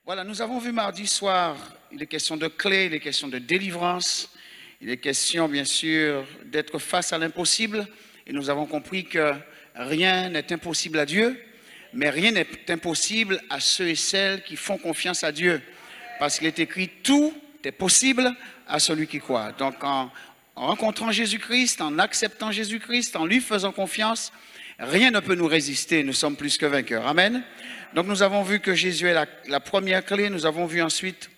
Voilà, nous avons vu mardi soir, il est question de clés, il est question de délivrance, il est question bien sûr d'être face à l'impossible et nous avons compris que rien n'est impossible à Dieu, mais rien n'est impossible à ceux et celles qui font confiance à Dieu. Parce qu'il est écrit, tout est possible à celui qui croit. Donc en rencontrant Jésus-Christ, en acceptant Jésus-Christ, en lui faisant confiance, rien ne peut nous résister, nous sommes plus que vainqueurs. Amen. Donc nous avons vu que Jésus est la première clé, nous avons vu ensuite,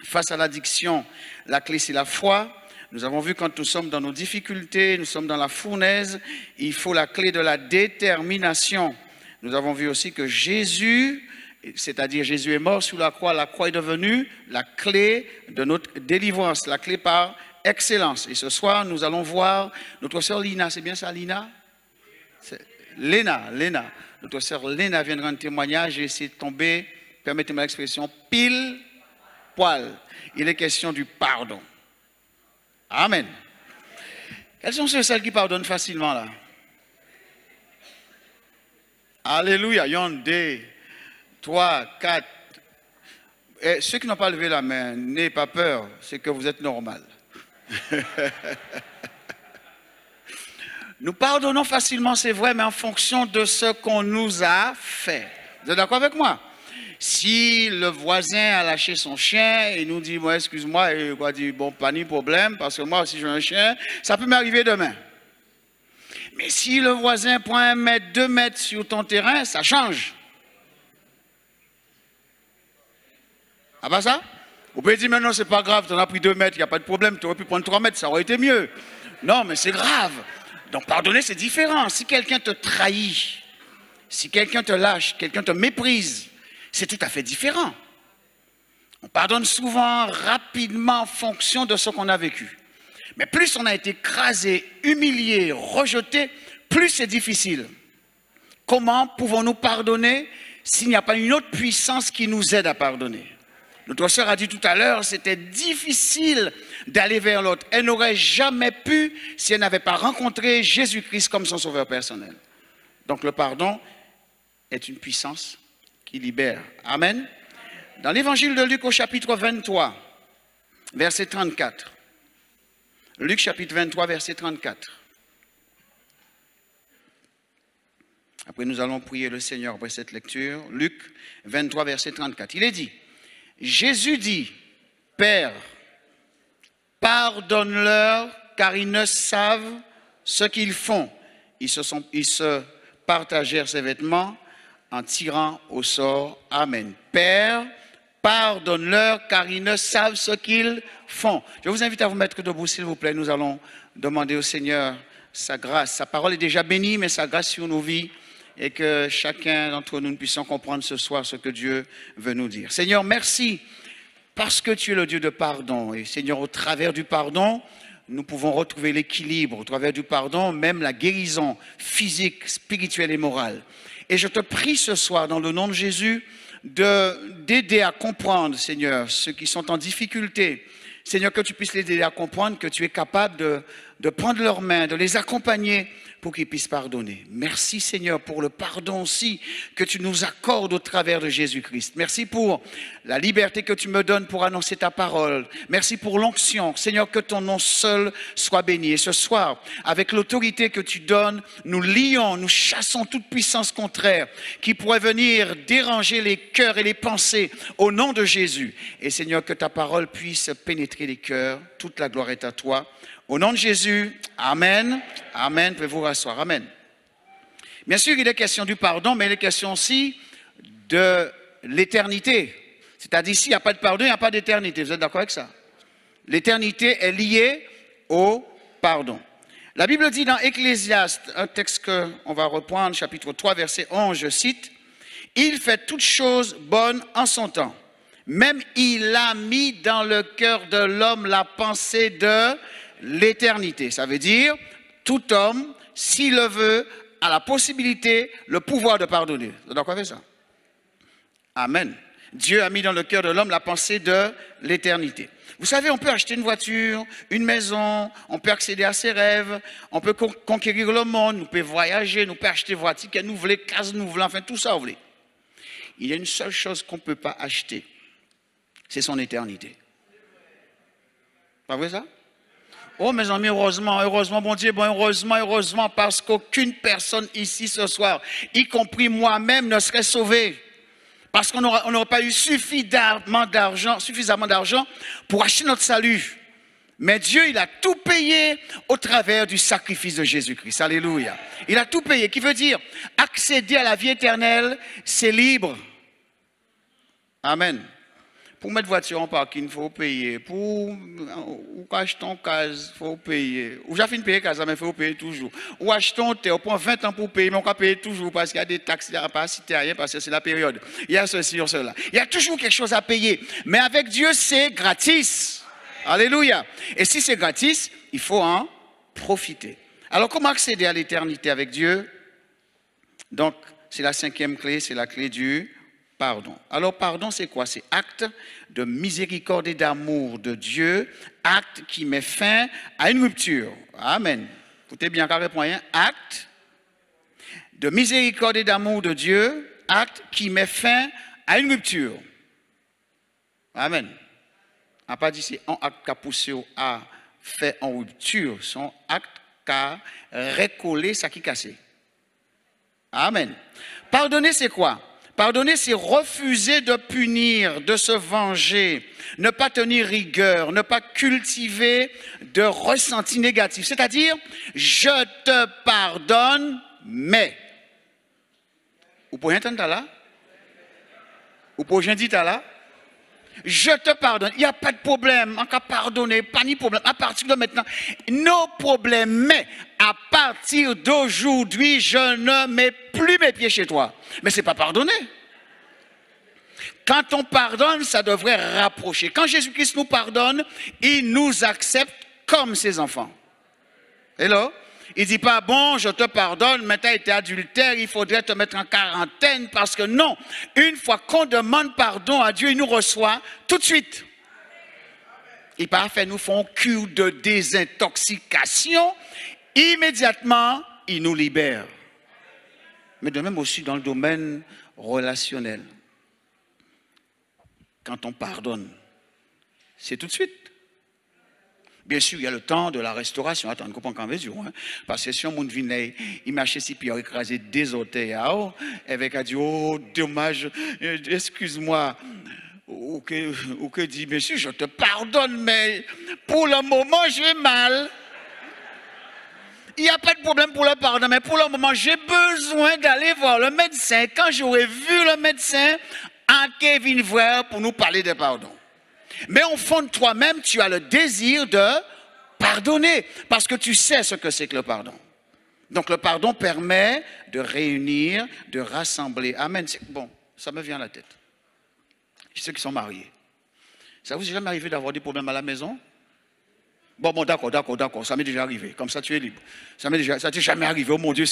face à l'addiction, la clé c'est la foi. Nous avons vu quand nous sommes dans nos difficultés, nous sommes dans la fournaise, il faut la clé de la détermination. Nous avons vu aussi que Jésus, c'est-à-dire Jésus est mort sous la croix est devenue la clé de notre délivrance, la clé par excellence. Et ce soir, nous allons voir notre sœur Lina, c'est bien ça Lina? Léna. Notre sœur Léna vient de rendre témoignage et c'est tombé, permettez-moi l'expression, pile poil. Il est question du pardon. Amen. Quelles sont celles qui pardonnent facilement là? Alléluia. Il y en a 2, 3, 4. Et ceux qui n'ont pas levé la main, n'ayez pas peur, c'est que vous êtes normal. Nous pardonnons facilement, c'est vrai, mais en fonction de ce qu'on nous a fait. Vous êtes d'accord avec moi? Si le voisin a lâché son chien et nous dit, moi, excuse-moi, et quoi dit, bon, pas de problème, parce que moi aussi j'ai un chien, ça peut m'arriver demain. Mais si le voisin prend 1 mètre, 2 mètres sur ton terrain, ça change. Ah bah ça? Vous pouvez dire, mais non, c'est pas grave, tu en as pris 2 mètres, il n'y a pas de problème, tu aurais pu prendre 3 mètres, ça aurait été mieux. Non, mais c'est grave. Donc pardonner, c'est différent. Si quelqu'un te trahit, si quelqu'un te lâche, quelqu'un te méprise, c'est tout à fait différent. On pardonne souvent, rapidement, en fonction de ce qu'on a vécu. Mais plus on a été écrasé, humilié, rejeté, plus c'est difficile. Comment pouvons-nous pardonner s'il n'y a pas une autre puissance qui nous aide à pardonner? Notre sœur a dit tout à l'heure, c'était difficile d'aller vers l'autre. Elle n'aurait jamais pu si elle n'avait pas rencontré Jésus-Christ comme son sauveur personnel. Donc le pardon est une puissance qui libère. Amen. Dans l'évangile de Luc au chapitre 23, verset 34. Luc chapitre 23, verset 34. Après nous allons prier le Seigneur après cette lecture. Luc 23, verset 34. Il est dit, Jésus dit, Père, pardonne-leur car ils ne savent ce qu'ils font. Ils se partagèrent ses vêtements en tirant au sort. Amen. Père, pardonne-leur car ils ne savent ce qu'ils font. Je vous invite à vous mettre debout s'il vous plaît. Nous allons demander au Seigneur sa grâce. Sa parole est déjà bénie, mais sa grâce sur nos vies. Et que chacun d'entre nous puissions comprendre ce soir ce que Dieu veut nous dire. Seigneur, merci parce que tu es le Dieu de pardon. Et Seigneur, au travers du pardon, nous pouvons retrouver l'équilibre. Au travers du pardon, même la guérison physique, spirituelle et morale. Et je te prie ce soir, dans le nom de Jésus, d'aider à comprendre, Seigneur, ceux qui sont en difficulté. Seigneur, que tu puisses les aider à comprendre que tu es capable de prendre leurs mains, de les accompagner pour qu'ils puissent pardonner. Merci Seigneur pour le pardon aussi que tu nous accordes au travers de Jésus-Christ. Merci pour la liberté que tu me donnes pour annoncer ta parole. Merci pour l'onction. Seigneur, que ton nom seul soit béni. Et ce soir, avec l'autorité que tu donnes, nous lions, nous chassons toute puissance contraire qui pourrait venir déranger les cœurs et les pensées au nom de Jésus. Et Seigneur, que ta parole puisse pénétrer les cœurs. Toute la gloire est à toi. Au nom de Jésus, Amen. Amen. Pouvez-vous rasseoir. Amen. Bien sûr, il est question du pardon, mais il est question aussi de l'éternité. C'est-à-dire, s'il n'y a pas de pardon, il n'y a pas d'éternité. Vous êtes d'accord avec ça? L'éternité est liée au pardon. La Bible dit dans Ecclésiaste, un texte qu'on va reprendre, chapitre 3, verset 11, je cite, « Il fait toutes choses bonnes en son temps. Même il a mis dans le cœur de l'homme la pensée de l'éternité. » Ça veut dire, tout homme, s'il le veut, a la possibilité, le pouvoir de pardonner. Vous êtes d'accord avec ça? Amen. Dieu a mis dans le cœur de l'homme la pensée de l'éternité. Vous savez, on peut acheter une voiture, une maison, on peut accéder à ses rêves, on peut conquérir le monde, on peut voyager, on peut acheter voiture, nous voulons, case nous voulons, enfin tout ça, vous voulez. Il y a une seule chose qu'on ne peut pas acheter. c'est son éternité. Pas vrai ça? Oh mes amis, heureusement, heureusement, bon Dieu, bon, heureusement, parce qu'aucune personne ici ce soir, y compris moi-même, ne serait sauvée. Parce qu'on n'aurait pas eu suffisamment d'argent pour acheter notre salut. Mais Dieu, il a tout payé au travers du sacrifice de Jésus-Christ. Alléluia. Il a tout payé. Qui veut dire, accéder à la vie éternelle, c'est libre. Amen. Pour mettre voiture en parking, il faut payer. Pour acheter une case, il faut payer. Ou j'ai fini de payer case, mais il faut payer toujours. Ou acheter un terre, on prend 20 ans pour payer, mais on va payer toujours parce qu'il y a des taxes, il n'y a pas cité rien parce que c'est la période. Il y a ceci, cela. Il y a toujours quelque chose à payer. Mais avec Dieu, c'est gratis. Alléluia. Et si c'est gratis, il faut en profiter. Alors, comment accéder à l'éternité avec Dieu? Donc, c'est la cinquième clé, c'est la clé du pardon. Alors, pardon, c'est quoi? C'est acte de miséricorde et d'amour de Dieu, acte qui met fin à une rupture. Amen. Écoutez bien, carré point, acte de miséricorde et d'amour de Dieu, acte qui met fin à une rupture. Amen. On n'a pas dit c'est un acte qui a poussé à faire en rupture, son acte qui a recollé ça qui est cassé. Amen. Pardonner, c'est quoi? Pardonner, c'est refuser de punir, de se venger, ne pas tenir rigueur, ne pas cultiver de ressenti négatif. C'est-à-dire, je te pardonne, mais. Vous pouvez entendre là? Vous pouvez dire là? Je te pardonne, il n'y a pas de problème, on peut pardonner, pas ni problème. À partir de maintenant, nos problèmes, mais à partir d'aujourd'hui, je ne mets plus mes pieds chez toi. Mais ce n'est pas pardonner. Quand on pardonne, ça devrait rapprocher. Quand Jésus-Christ nous pardonne, il nous accepte comme ses enfants. Hello? Il ne dit pas, bon, je te pardonne, mais tu as été adultère, il faudrait te mettre en quarantaine, parce que non, une fois qu'on demande pardon à Dieu, il nous reçoit tout de suite. Il parfait, nous font cure de désintoxication, immédiatement, il nous libère. Mais de même aussi dans le domaine relationnel. Quand on pardonne, c'est tout de suite. Bien sûr, il y a le temps de la restauration. Attends, on comprend quand même, hein? Parce que si on vient, il m'a acheté si puis il a écrasé des orteils, avec a dit, oh, dommage, excuse-moi. Ou que dit, monsieur, je te pardonne, mais pour le moment, j'ai mal. Il n'y a pas de problème pour le pardon, mais pour le moment, j'ai besoin d'aller voir le médecin. Quand j'aurai vu le médecin, en Kevin voir pour nous parler de pardon. Mais au fond de toi-même, tu as le désir de pardonner parce que tu sais ce que c'est que le pardon. Donc le pardon permet de réunir, de rassembler. Amen. Bon, ça me vient à la tête. Ceux qui sont mariés. Ça vous est jamais arrivé d'avoir des problèmes à la maison? Bon, d'accord, ça m'est déjà arrivé. Comme ça, tu es libre. Ça t'est jamais arrivé. Oh mon Dieu,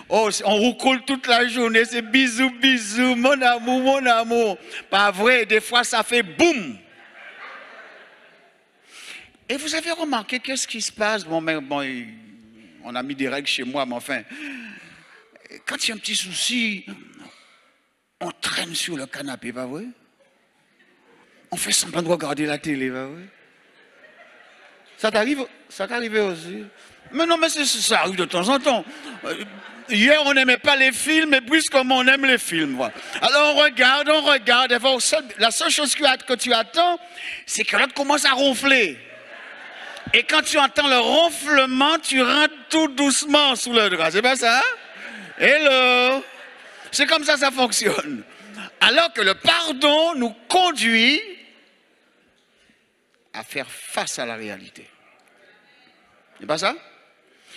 on roucoule toute la journée, c'est bisous, bisous, mon amour. Pas vrai, des fois, ça fait boum. Et vous avez remarqué qu'est-ce qui se passe? Bon, on a mis des règles chez moi, mais enfin, quand il y a un petit souci, on traîne sur le canapé, pas vrai? On fait semblant de regarder la télé, pas vrai? Ça t'arrive aussi? Mais non, mais ça arrive de temps en temps. Hier, on n'aimait pas les films, et puisqu'on on aime les films. Voilà. Alors, on regarde. Et la seule chose que tu attends, c'est que l'autre commence à ronfler. Et quand tu entends le ronflement, tu rentres tout doucement sous le drap. C'est pas ça? Hello! C'est comme ça fonctionne. Alors que le pardon nous conduit à faire face à la réalité. C'est pas ça?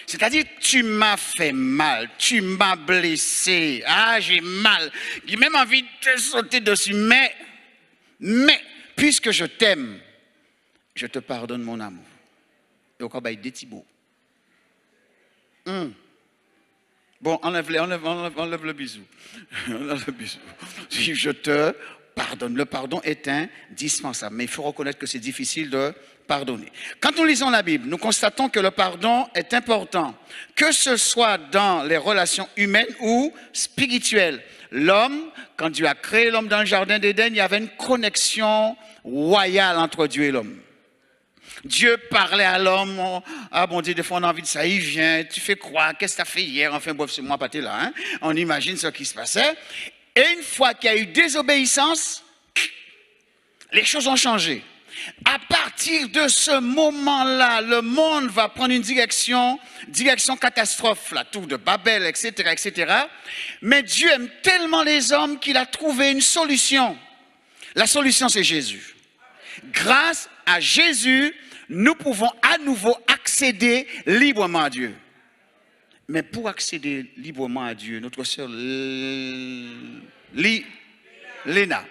C'est-à-dire, tu m'as fait mal, tu m'as blessé, j'ai mal, j'ai même envie de te sauter dessus, mais, puisque je t'aime, je te pardonne mon amour. Et au cas où il y a des petits mots. Bon, enlève le bisou. Enlève le bisou. Je te pardonne. Le pardon est indispensable, mais il faut reconnaître que c'est difficile de pardonner. Quand nous lisons la Bible, nous constatons que le pardon est important, que ce soit dans les relations humaines ou spirituelles. L'homme, quand Dieu a créé l'homme dans le jardin d'Éden, il y avait une connexion royale entre Dieu et l'homme. Dieu parlait à l'homme, ah bon Dieu, des fois on a envie de ça, il vient, tu fais quoi, qu'est-ce que tu as fait hier, enfin bref, c'est moi pas t'es là, hein? On imagine ce qui se passait. Et une fois qu'il y a eu désobéissance, les choses ont changé. À partir de ce moment-là, le monde va prendre une direction catastrophe, la tour de Babel, etc., etc. Mais Dieu aime tellement les hommes qu'il a trouvé une solution. La solution, c'est Jésus. Grâce à Jésus, nous pouvons à nouveau accéder librement à Dieu. Mais pour accéder librement à Dieu, notre sœur Léna,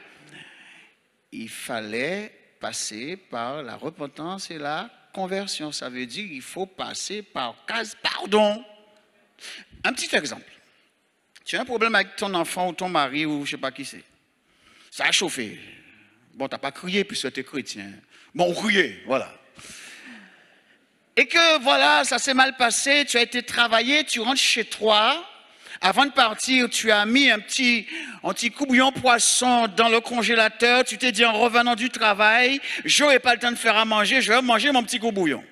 il fallait passer par la repentance et la conversion. Ça veut dire qu'il faut passer par case pardon. Un petit exemple. Tu as un problème avec ton enfant ou ton mari ou je ne sais pas qui c'est. Ça a chauffé. Bon, tu n'as pas crié puisque tu es chrétien. Bon, crié, voilà. Et que voilà, ça s'est mal passé, tu as été travaillé, tu rentres chez toi. Avant de partir, tu as mis un petit coup bouillon poisson dans le congélateur. Tu t'es dit en revenant du travail, je n'aurai pas le temps de faire à manger, je vais manger mon petit coup bouillon.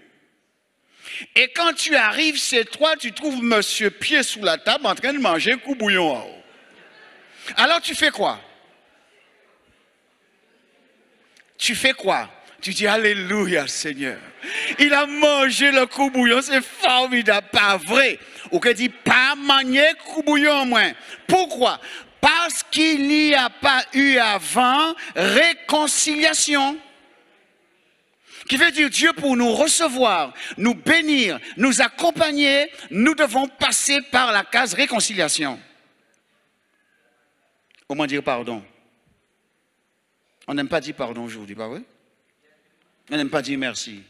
Et quand tu arrives chez toi, tu trouves monsieur pied sous la table en train de manger un coup bouillon en haut. Alors tu fais quoi? Tu fais quoi? Tu dis alléluia Seigneur. Il a mangé le coup bouillon, c'est formidable, pas vrai. Ou que dit pas manger coup bouillon moins. Pourquoi? Parce qu'il n'y a pas eu avant réconciliation. Qui veut dire Dieu pour nous recevoir, nous bénir, nous accompagner, nous devons passer par la case réconciliation. Comment dire pardon? On n'aime pas dire pardon aujourd'hui, pas vrai? On n'aime pas dire merci.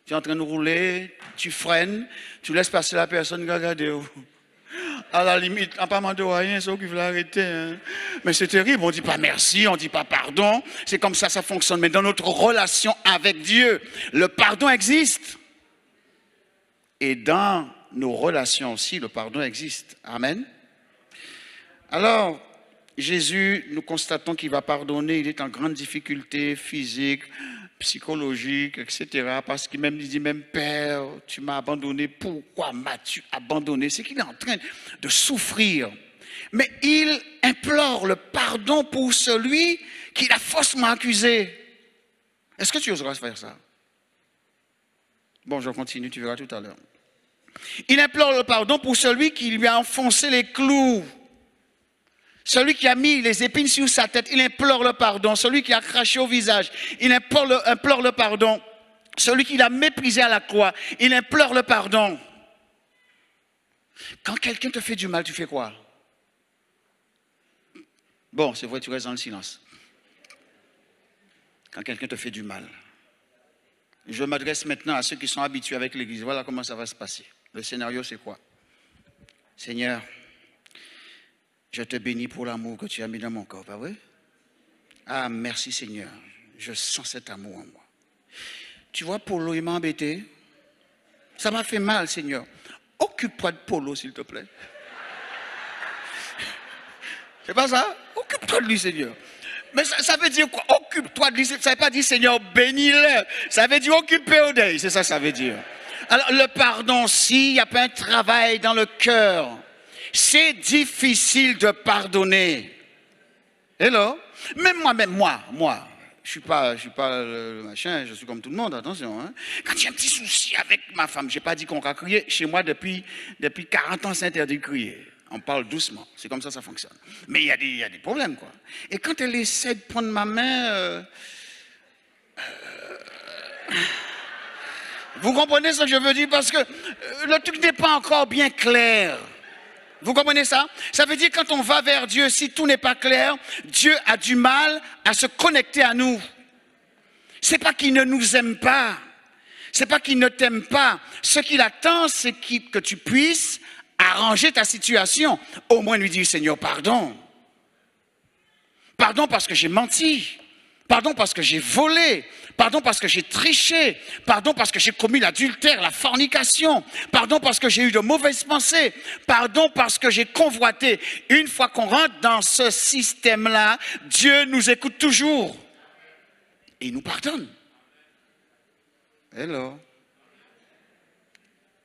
Tu es en train de rouler, tu freines, tu laisses passer la personne, regarde. À la limite, on n'a pas demandé rien, c'est eux qui veulent arrêter. Hein. Mais c'est terrible, on ne dit pas merci, on ne dit pas pardon. C'est comme ça fonctionne. Mais dans notre relation avec Dieu, le pardon existe. Et dans nos relations aussi, le pardon existe. Amen. Alors, Jésus, nous constatons qu'il va pardonner, il est en grande difficulté physique, psychologique, etc. Parce qu'il dit même, Père, tu m'as abandonné, pourquoi m'as-tu abandonné? C'est qu'il est en train de souffrir. Mais il implore le pardon pour celui qu'il a faussement accusé. Est-ce que tu oseras faire ça? Bon, je continue, tu verras tout à l'heure. Il implore le pardon pour celui qui lui a enfoncé les clous. Celui qui a mis les épines sur sa tête, il implore le pardon. Celui qui a craché au visage, il implore le pardon. Celui qui l'a méprisé à la croix, il implore le pardon. Quand quelqu'un te fait du mal, tu fais quoi? Bon, c'est vrai, tu restes dans le silence. Quand quelqu'un te fait du mal. Je m'adresse maintenant à ceux qui sont habitués avec l'Église. Voilà comment ça va se passer. Le scénario, c'est quoi? Seigneur, je te bénis pour l'amour que tu as mis dans mon corps, pas vrai? Ah, merci Seigneur. Je sens cet amour en moi. Tu vois, Polo, il m'a embêté. Ça m'a fait mal, Seigneur. Occupe-toi de Polo, s'il te plaît. C'est pas ça? Occupe-toi de lui, Seigneur. Mais ça veut dire quoi? Occupe-toi de lui. Ça ne veut pas dire, Seigneur, bénis-le. Ça veut dire occuper d'eux. C'est ça que ça veut dire. Alors, le pardon, s'il n'y a pas un travail dans le cœur, c'est difficile de pardonner. Hello? Même moi, je suis pas le machin, je suis comme tout le monde, attention. Hein. Quand il y a un petit souci avec ma femme, je n'ai pas dit qu'on va crier. Chez moi, depuis 40 ans, c'est interdit de crier. On parle doucement, c'est comme ça ça fonctionne. Mais il y a des problèmes, quoi. Et quand elle essaie de prendre ma main... vous comprenez ce que je veux dire? Parce que le truc n'est pas encore bien clair. Vous comprenez ça? Ça veut dire quand on va vers Dieu, si tout n'est pas clair, Dieu a du mal à se connecter à nous. C'est pas qu'il ne nous aime pas. C'est pas qu'il ne t'aime pas. Ce qu'il attend, c'est que tu puisses arranger ta situation. Au moins lui dire, Seigneur, pardon. Pardon parce que j'ai menti. Pardon parce que j'ai volé. Pardon parce que j'ai triché. Pardon parce que j'ai commis l'adultère, la fornication. Pardon parce que j'ai eu de mauvaises pensées. Pardon parce que j'ai convoité. Une fois qu'on rentre dans ce système-là, Dieu nous écoute toujours. Et il nous pardonne. Hello.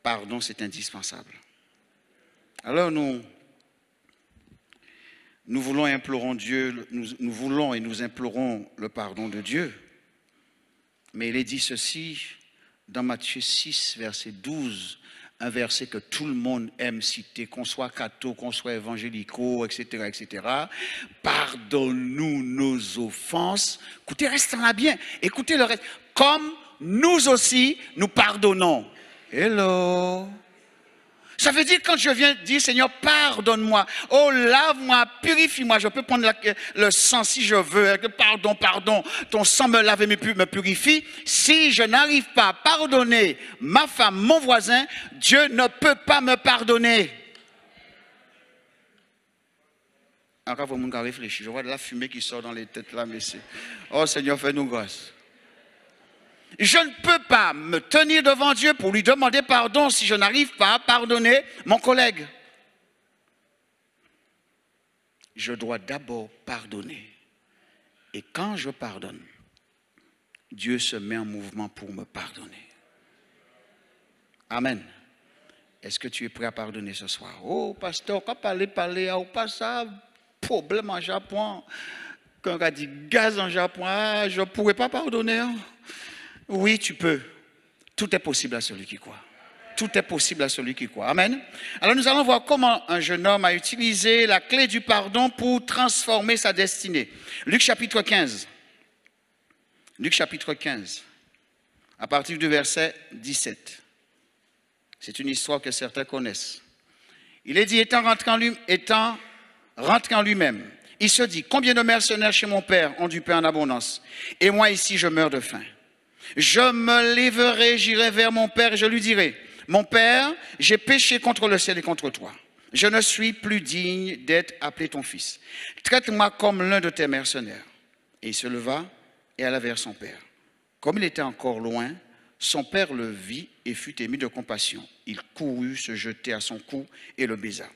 Pardon, c'est indispensable. Alors nous voulons et implorons Dieu, nous voulons et nous implorons le pardon de Dieu. Mais il est dit ceci dans Matthieu 6, verset 12, un verset que tout le monde aime citer, qu'on soit catho, qu'on soit évangélicaux, etc., etc. Pardonne-nous nos offenses. Écoutez, restez là bien. Écoutez le reste. Comme nous aussi, nous pardonnons. Hello. Ça veut dire quand je viens dire, Seigneur, pardonne-moi. Oh, lave-moi, purifie-moi. Je peux prendre le sang si je veux. Pardon, pardon. Ton sang me lave et me purifie. Si je n'arrive pas à pardonner ma femme, mon voisin, Dieu ne peut pas me pardonner. Encore, il faut réfléchir. Je vois de la fumée qui sort dans les têtes là, mais c'est... Oh, Seigneur, fais-nous grâce. Je ne peux pas me tenir devant Dieu pour lui demander pardon si je n'arrive pas à pardonner mon collègue. Je dois d'abord pardonner. Et quand je pardonne, Dieu se met en mouvement pour me pardonner. Amen. Est-ce que tu es prêt à pardonner ce soir? Oh, pasteur, quand parler, ou pas ça, problème en Japon. Quand on a dit gaz en Japon, je ne pourrais pas pardonner. Hein. Oui, tu peux. Tout est possible à celui qui croit. Tout est possible à celui qui croit. Amen. Alors nous allons voir comment un jeune homme a utilisé la clé du pardon pour transformer sa destinée. Luc chapitre 15. Luc chapitre 15. À partir du verset 17. C'est une histoire que certains connaissent. Il est dit, étant rentré en lui-même, il se dit, combien de mercenaires chez mon père ont du pain en abondance, et moi ici je meurs de faim. Je me lèverai, j'irai vers mon père et je lui dirai, mon père, j'ai péché contre le ciel et contre toi. Je ne suis plus digne d'être appelé ton fils. Traite-moi comme l'un de tes mercenaires. Et il se leva et alla vers son père. Comme il était encore loin, son père le vit et fut ému de compassion. Il courut se jeter à son cou et le baisa.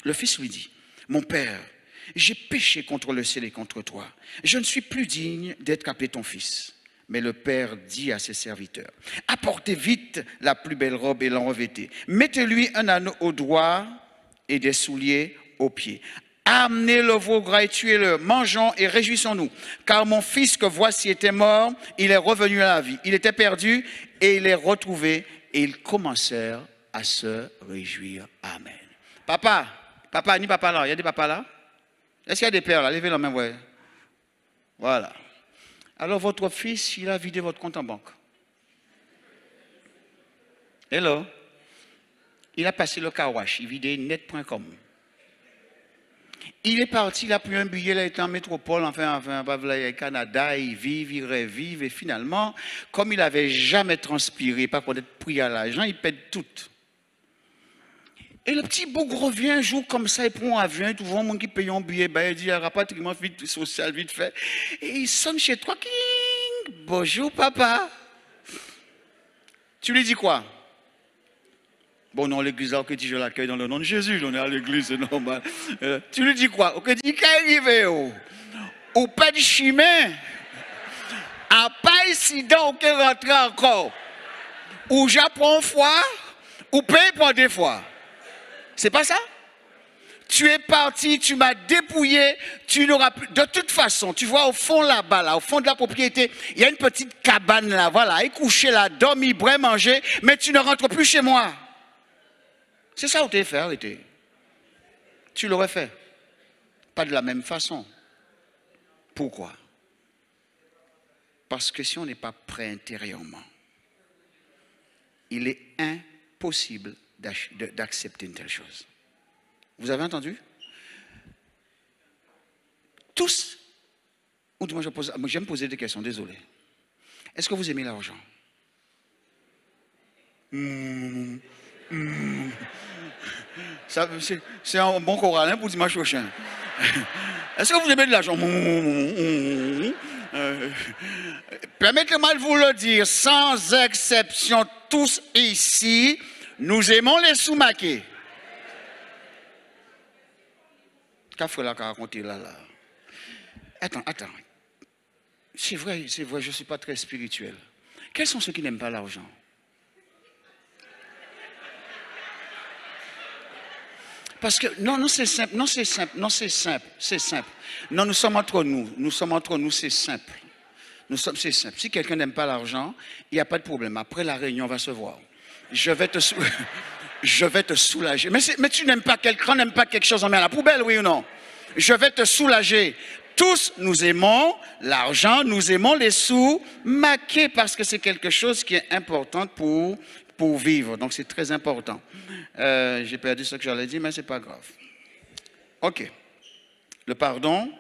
Le fils lui dit, mon père, j'ai péché contre le ciel et contre toi. Je ne suis plus digne d'être appelé ton fils. Mais le père dit à ses serviteurs, apportez vite la plus belle robe et l'en revêtez. Mettez-lui un anneau au doigt et des souliers aux pieds. Amenez le veau gras et tuez-le. Mangeons et réjouissons-nous. Car mon fils que voici était mort, il est revenu à la vie. Il était perdu et il est retrouvé. Et ils commencèrent à se réjouir. Amen. Papa, ni papa là. Il y a des papas là? Est-ce qu'il y a des pères là? Levez la main, ouais. Voilà. Alors votre fils, il a vidé votre compte en banque. Hello. Il a passé le car wash, il vidait net.com. Il est parti, il a pris un billet, il a été en métropole, enfin, au Canada, il vive, et finalement, comme il n'avait jamais transpiré, pas pour être pris à l'argent, il pète tout. Et le petit bougre revient un jour comme ça, il prend un avion, tout le monde qui paye un billet, il dit rapatriement social vite fait. Et il sonne chez toi, king, bonjour papa. Tu lui dis quoi? Bon, non, l'église là, que je l'accueille dans le nom de Jésus, on est à l'église, c'est normal. Tu lui dis quoi? Ok, dis qu'arrive, ou pas de chemin, à pas incident, ou rentre encore, ou j'apprends foi, ou paye pour des fois. C'est pas ça? Tu es parti, tu m'as dépouillé, tu n'auras plus... De toute façon, tu vois au fond là-bas, là, au fond de la propriété, il y a une petite cabane là, voilà, il couché là, dormi, boire, manger, mais tu ne rentres plus chez moi. C'est ça où tu es fait arrêter. Tu l'aurais fait. Pas de la même façon. Pourquoi? Parce que si on n'est pas prêt intérieurement, il est impossible d'accepter une telle chose. Vous avez entendu? Tous, ou du moins j'aime poser des questions, désolé. Est-ce que vous aimez l'argent? C'est un bon choral pour dimanche prochain. Est-ce que vous aimez de l'argent? Permettez-moi de vous le dire, sans exception, tous ici, nous aimons les sous-maqués. Qu'est-ce que là qu'a raconté là? Attends. C'est vrai, je ne suis pas très spirituel. Quels sont ceux qui n'aiment pas l'argent? Parce que, non, c'est simple. Non, nous sommes entre nous, c'est simple. C'est simple. Si quelqu'un n'aime pas l'argent, il n'y a pas de problème. Après la réunion, on va se voir. Je vais te soulager. Mais tu n'aimes pas quelqu'un, n'aime pas quelque chose, on met à la poubelle, oui ou non? Je vais te soulager. Tous, nous aimons l'argent, nous aimons les sous, maqués parce que c'est quelque chose qui est important pour vivre. Donc, c'est très important. J'ai perdu ce que j'allais dire, mais ce n'est pas grave. OK. Le pardon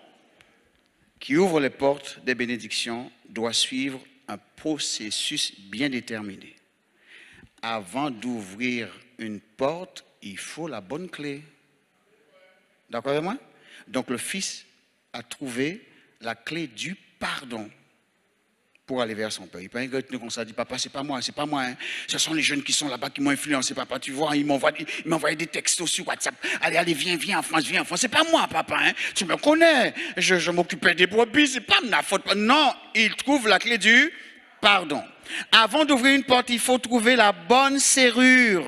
qui ouvre les portes des bénédictions doit suivre un processus bien déterminé. Avant d'ouvrir une porte, il faut la bonne clé. D'accord avec moi? Donc, le Fils a trouvé la clé du pardon pour aller vers son père. Il peut pas être comme ça, dit papa, c'est pas moi, hein. Ce sont les jeunes qui sont là-bas qui m'ont influencé, papa, tu vois, ils m'envoient des textos sur WhatsApp. Allez, viens en France, c'est pas moi, papa, hein. Tu me connais, je m'occupais des brebis, c'est pas ma faute. Non, il trouve la clé du pardon. Avant d'ouvrir une porte, il faut trouver la bonne serrure.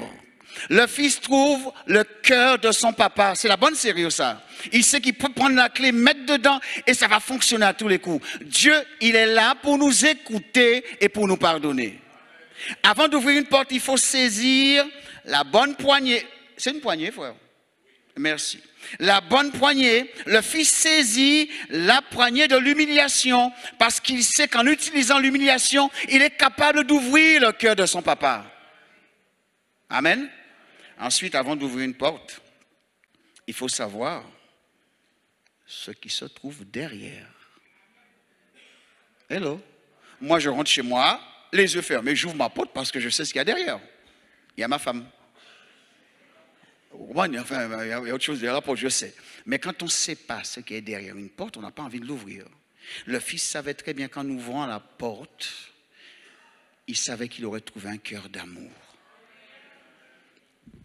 Le fils trouve le cœur de son papa. C'est la bonne serrure, ça. Il sait qu'il peut prendre la clé, mettre dedans et ça va fonctionner à tous les coups. Dieu, il est là pour nous écouter et pour nous pardonner. Avant d'ouvrir une porte, il faut saisir la bonne poignée. C'est une poignée, frère. Merci. La bonne poignée. Le fils saisit la poignée de l'humiliation parce qu'il sait qu'en utilisant l'humiliation, il est capable d'ouvrir le cœur de son papa. Amen. Ensuite, avant d'ouvrir une porte, il faut savoir ce qui se trouve derrière. Hello. Moi, je rentre chez moi, les yeux fermés, j'ouvre ma porte parce que je sais ce qu'il y a derrière. Il y a ma femme. Enfin, il y a autre chose derrière la porte, je sais. Mais quand on ne sait pas ce qui est derrière une porte, on n'a pas envie de l'ouvrir. Le fils savait très bien qu'en ouvrant la porte, il savait qu'il aurait trouvé un cœur d'amour.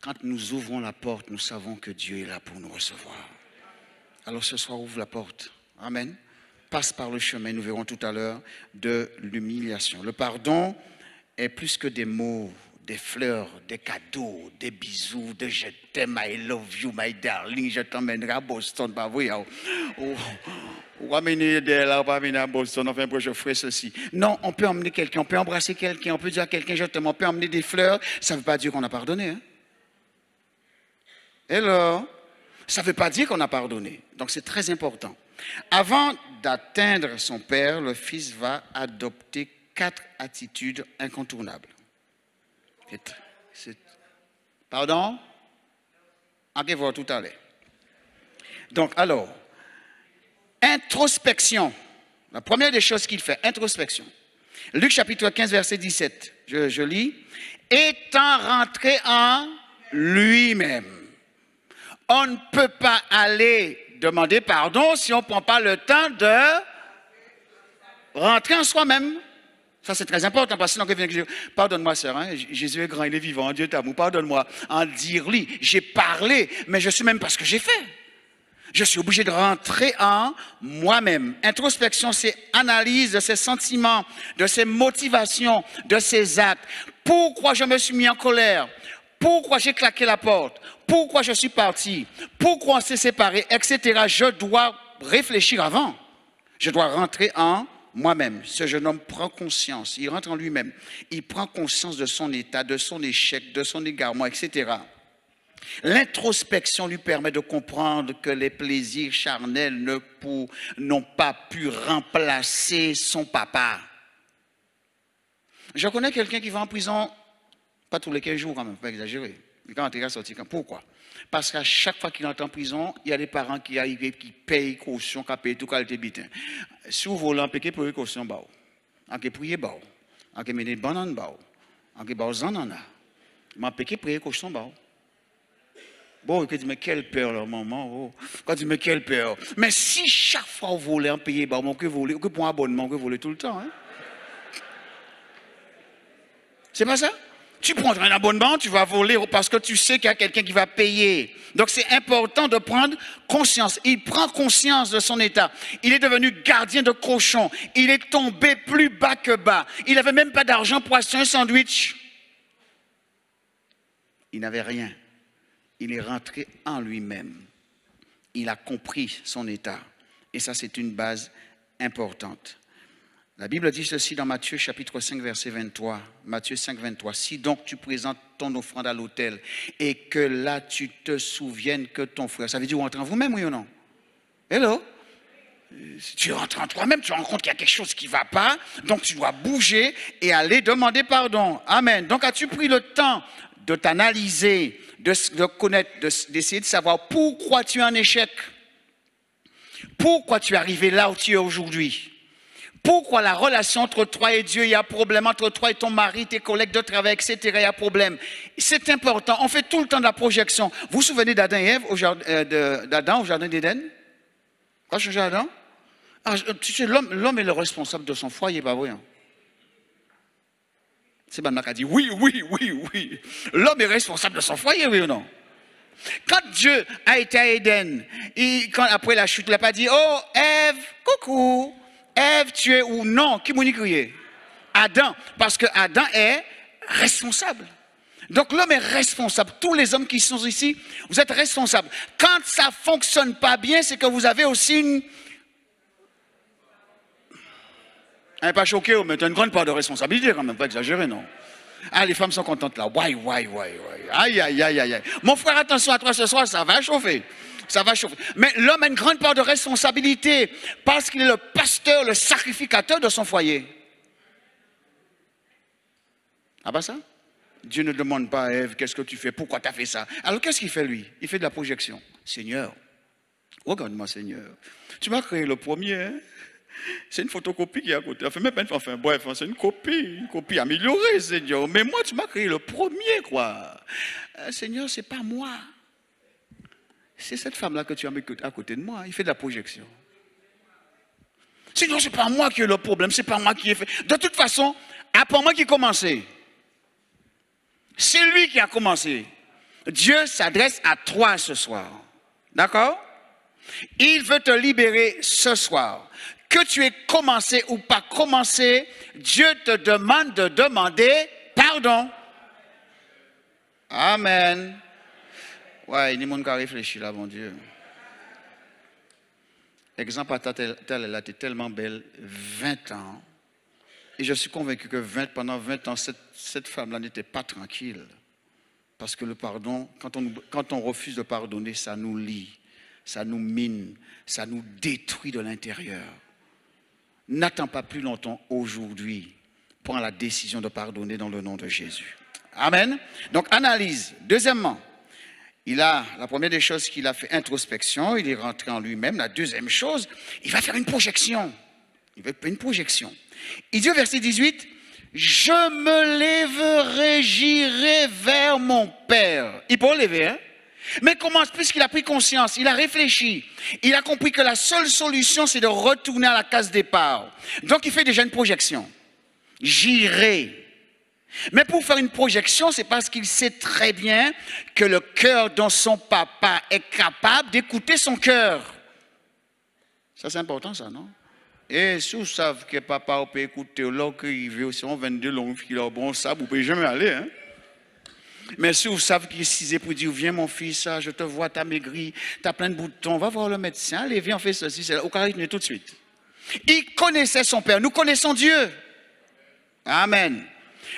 Quand nous ouvrons la porte, nous savons que Dieu est là pour nous recevoir. Alors ce soir, ouvre la porte. Amen. Passe par le chemin, nous verrons tout à l'heure, de l'humiliation. Le pardon est plus que des mots, des fleurs, des cadeaux, des bisous, de je t'aime, I love you, my darling, je t'emmènerai à Boston. Bah oui, ou amener là, pas amener à Boston, enfin, je ferai ceci. Non, on peut emmener quelqu'un, on peut embrasser quelqu'un, on peut dire à quelqu'un, je t'aime, on peut emmener des fleurs. Ça ne veut pas dire qu'on a pardonné, hein? Hello. Ça ne veut pas dire qu'on a pardonné. Donc c'est très important. Avant d'atteindre son père, le fils va adopter 4 attitudes incontournables. Pardon? On va voir tout à l'heure. Donc alors, introspection. La première des choses qu'il fait, introspection. Luc chapitre 15, verset 17. Je lis. Étant rentré en lui-même. On ne peut pas aller demander pardon si on ne prend pas le temps de rentrer en soi-même. Ça, c'est très important parce que sinon, quelqu'un vient dire, pardonne-moi, sœur, hein, Jésus est grand, il est vivant, Dieu t'aime, pardonne-moi. En dire, lui, j'ai parlé, mais je ne sais même pas ce que j'ai fait. Je suis obligé de rentrer en moi-même. Introspection, c'est analyse de ses sentiments, de ses motivations, de ses actes. Pourquoi je me suis mis en colère? Pourquoi j'ai claqué la porte? Pourquoi je suis parti? Pourquoi on s'est séparés? Etc. Je dois réfléchir avant. Je dois rentrer en moi-même. Ce jeune homme prend conscience. Il rentre en lui-même. Il prend conscience de son état, de son échec, de son égarement, etc. L'introspection lui permet de comprendre que les plaisirs charnels n'ont pas pu remplacer son papa. Je connais quelqu'un qui va en prison, pas tous les 15 jours quand même, pas exagérer. Quand il est sorti, pourquoi? Parce qu'à chaque fois qu'il entre en prison, il y a des parents qui arrivent, qui payent caution, qui payent tout qualité bitin. Si vous voulez, on peut payer caution, on peut prier, on peut mettre des bananes, on peut mettre des ananas, on peut payer caution. Bon, il dit, mais quelle peur, là, maman. Oh. Quand il dit, mais quelle peur. Mais si chaque fois vous volez en payer, bah, que voler, que pour un abonnement, que voler tout le temps. Hein? C'est pas ça? Tu prends un abonnement, tu vas voler parce que tu sais qu'il y a quelqu'un qui va payer. Donc c'est important de prendre conscience. Il prend conscience de son état. Il est devenu gardien de cochon. Il est tombé plus bas que bas. Il n'avait même pas d'argent pour acheter un sandwich. Il n'avait rien. Il est rentré en lui-même. Il a compris son état. Et ça, c'est une base importante. La Bible dit ceci dans Matthieu chapitre 5, verset 23. Matthieu 5, 23. Si donc tu présentes ton offrande à l'autel et que là tu te souviennes que ton frère, ça veut dire rentrer en vous-même, oui ou non? Hello? Si tu rentres en toi-même, tu rends compte qu'il y a quelque chose qui ne va pas, donc tu dois bouger et aller demander pardon. Amen. Donc as-tu pris le temps de t'analyser, de connaître, d'essayer de savoir pourquoi tu es en échec? Pourquoi tu es arrivé là où tu es aujourd'hui? Pourquoi la relation entre toi et Dieu, il y a problème, entre toi et ton mari, tes collègues de travail, etc., il y a problème. C'est important, on fait tout le temps de la projection. Vous vous souvenez d'Adam et Ève, d'Adam au jardin d'Éden? Quand je change Adam? Tu sais, l'homme est le responsable de son foyer, pas vrai? Hein? C'est Bana qui a dit oui. L'homme est responsable de son foyer, oui ou non? Quand Dieu a été à Éden, après la chute, il n'a pas dit, oh, Ève, coucou. Ève, tu es ou non? Qui m'a crié? Adam. Parce que Adam est responsable. Donc l'homme est responsable. Tous les hommes qui sont ici, vous êtes responsables. Quand ça ne fonctionne pas bien, c'est que vous avez aussi une... Elle n'est pas choquée, mais tu as une grande part de responsabilité quand même, pas exagéré, non? Ah, les femmes sont contentes là. Aïe. Aïe. Mon frère, attention à toi ce soir, ça va chauffer. Ça va chauffer. Mais l'homme a une grande part de responsabilité parce qu'il est le pasteur, le sacrificateur de son foyer. Ah bah ça? Dieu ne demande pas à Ève, qu'est-ce que tu fais? Pourquoi tu as fait ça? Alors qu'est-ce qu'il fait lui? Il fait de la projection. Seigneur, regarde-moi Seigneur. Tu m'as créé le premier. Hein? C'est une photocopie qui est à côté. Bref, c'est une copie améliorée, Seigneur. Mais moi, tu m'as créé le premier, quoi. Seigneur, c'est pas moi. C'est cette femme-là que tu as mis à côté de moi. Il fait de la projection. Sinon, c'est pas moi qui ai le problème. C'est pas moi qui ai fait. De toute façon, à part moi qui ai commencé. C'est lui qui a commencé. Dieu s'adresse à toi ce soir. D'accord? Il veut te libérer ce soir. Que tu aies commencé ou pas commencé, Dieu te demande de demander pardon. Amen. Ouais, il y a des gens qui réfléchissent là, mon Dieu. Exemple, elle a été tellement belle, 20 ans. Et je suis convaincu que pendant 20 ans, cette femme-là n'était pas tranquille. Parce que le pardon, quand on refuse de pardonner, ça nous lie, ça nous mine, ça nous détruit de l'intérieur. N'attends pas plus longtemps aujourd'hui. Prends la décision de pardonner dans le nom de Jésus. Amen. Donc, analyse. Deuxièmement, la première des choses qu'il a fait, introspection, il est rentré en lui-même. La deuxième chose, il va faire une projection. Il va faire une projection. Il dit au verset 18, je me lèverai, j'irai vers mon Père. Il peut lever, hein? Mais comment, puisqu'il a pris conscience, il a réfléchi, il a compris que la seule solution, c'est de retourner à la case départ. Donc, il fait déjà une projection. J'irai. Mais pour faire une projection, c'est parce qu'il sait très bien que le cœur de son papa est capable d'écouter son cœur. Ça, c'est important, ça, non? Et si vous savez que papa peut écouter, là, qu'il veut, si on 22 longues filles, bon, ça, vous ne pouvez jamais aller, hein? Mais si vous savez qu'il est pour dire, viens mon fils, je te vois, tu as maigri, tu as plein de boutons, va voir le médecin, allez, viens, on fait ceci, c'est là, au caractère tout de suite. Il connaissait son Père, nous connaissons Dieu. Amen.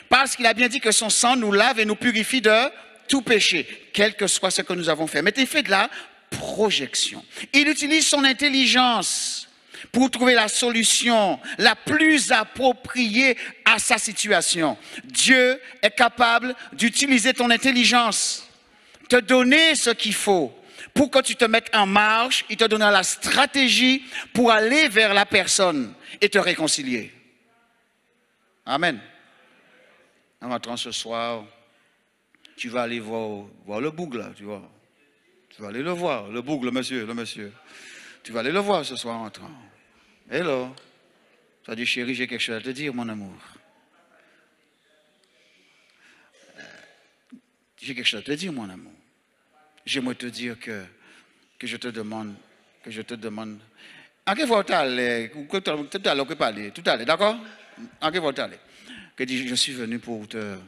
Parce qu'il a bien dit que son sang nous lave et nous purifie de tout péché, quel que soit ce que nous avons fait. Mais il fait de la projection. Il utilise son intelligence pour trouver la solution la plus appropriée à sa situation. Dieu est capable d'utiliser ton intelligence, te donner ce qu'il faut pour que tu te mettes en marche. Il te donnera la stratégie pour aller vers la personne et te réconcilier. Amen. En rentrant ce soir, tu vas aller voir le boug là, tu vois. Tu vas aller le voir, le bouc, le monsieur. Tu vas aller le voir ce soir en entrant. Hello. Tu as dit, chérie, j'ai quelque chose à te dire, mon amour. J'ai quelque chose à te dire, mon amour. J'aimerais te dire que je te demande. En quelle fois tu allais, tout à l'heure, d'accord? En quelle fois tu allais? Que dit, je suis venu pour te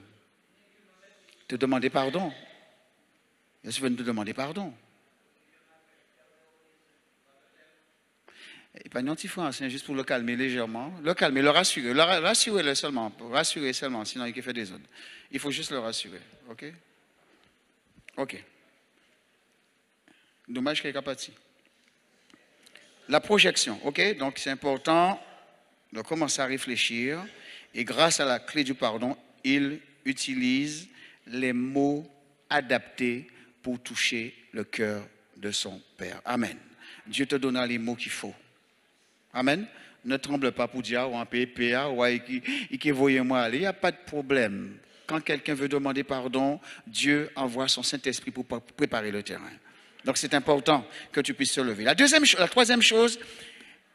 demander pardon. Je suis venu te demander pardon. Et pas un petit français, juste pour le calmer légèrement. Le calmer, le rassurer. Rassurer seulement. Rassurer seulement, sinon il fait des autres. Il faut juste le rassurer. OK? OK. Dommage qu'il n'est pas parti. La projection. OK? Donc c'est important de commencer à réfléchir. Et grâce à la clé du pardon, il utilise les mots adaptés pour toucher le cœur de son Père. Amen. Dieu te donnera les mots qu'il faut. Amen. Ne tremble pas pour dire, ou en PPA, ou qui voyez-moi aller. Il n'y a pas de problème. Quand quelqu'un veut demander pardon, Dieu envoie son Saint-Esprit pour préparer le terrain. Donc c'est important que tu puisses te lever. La troisième chose,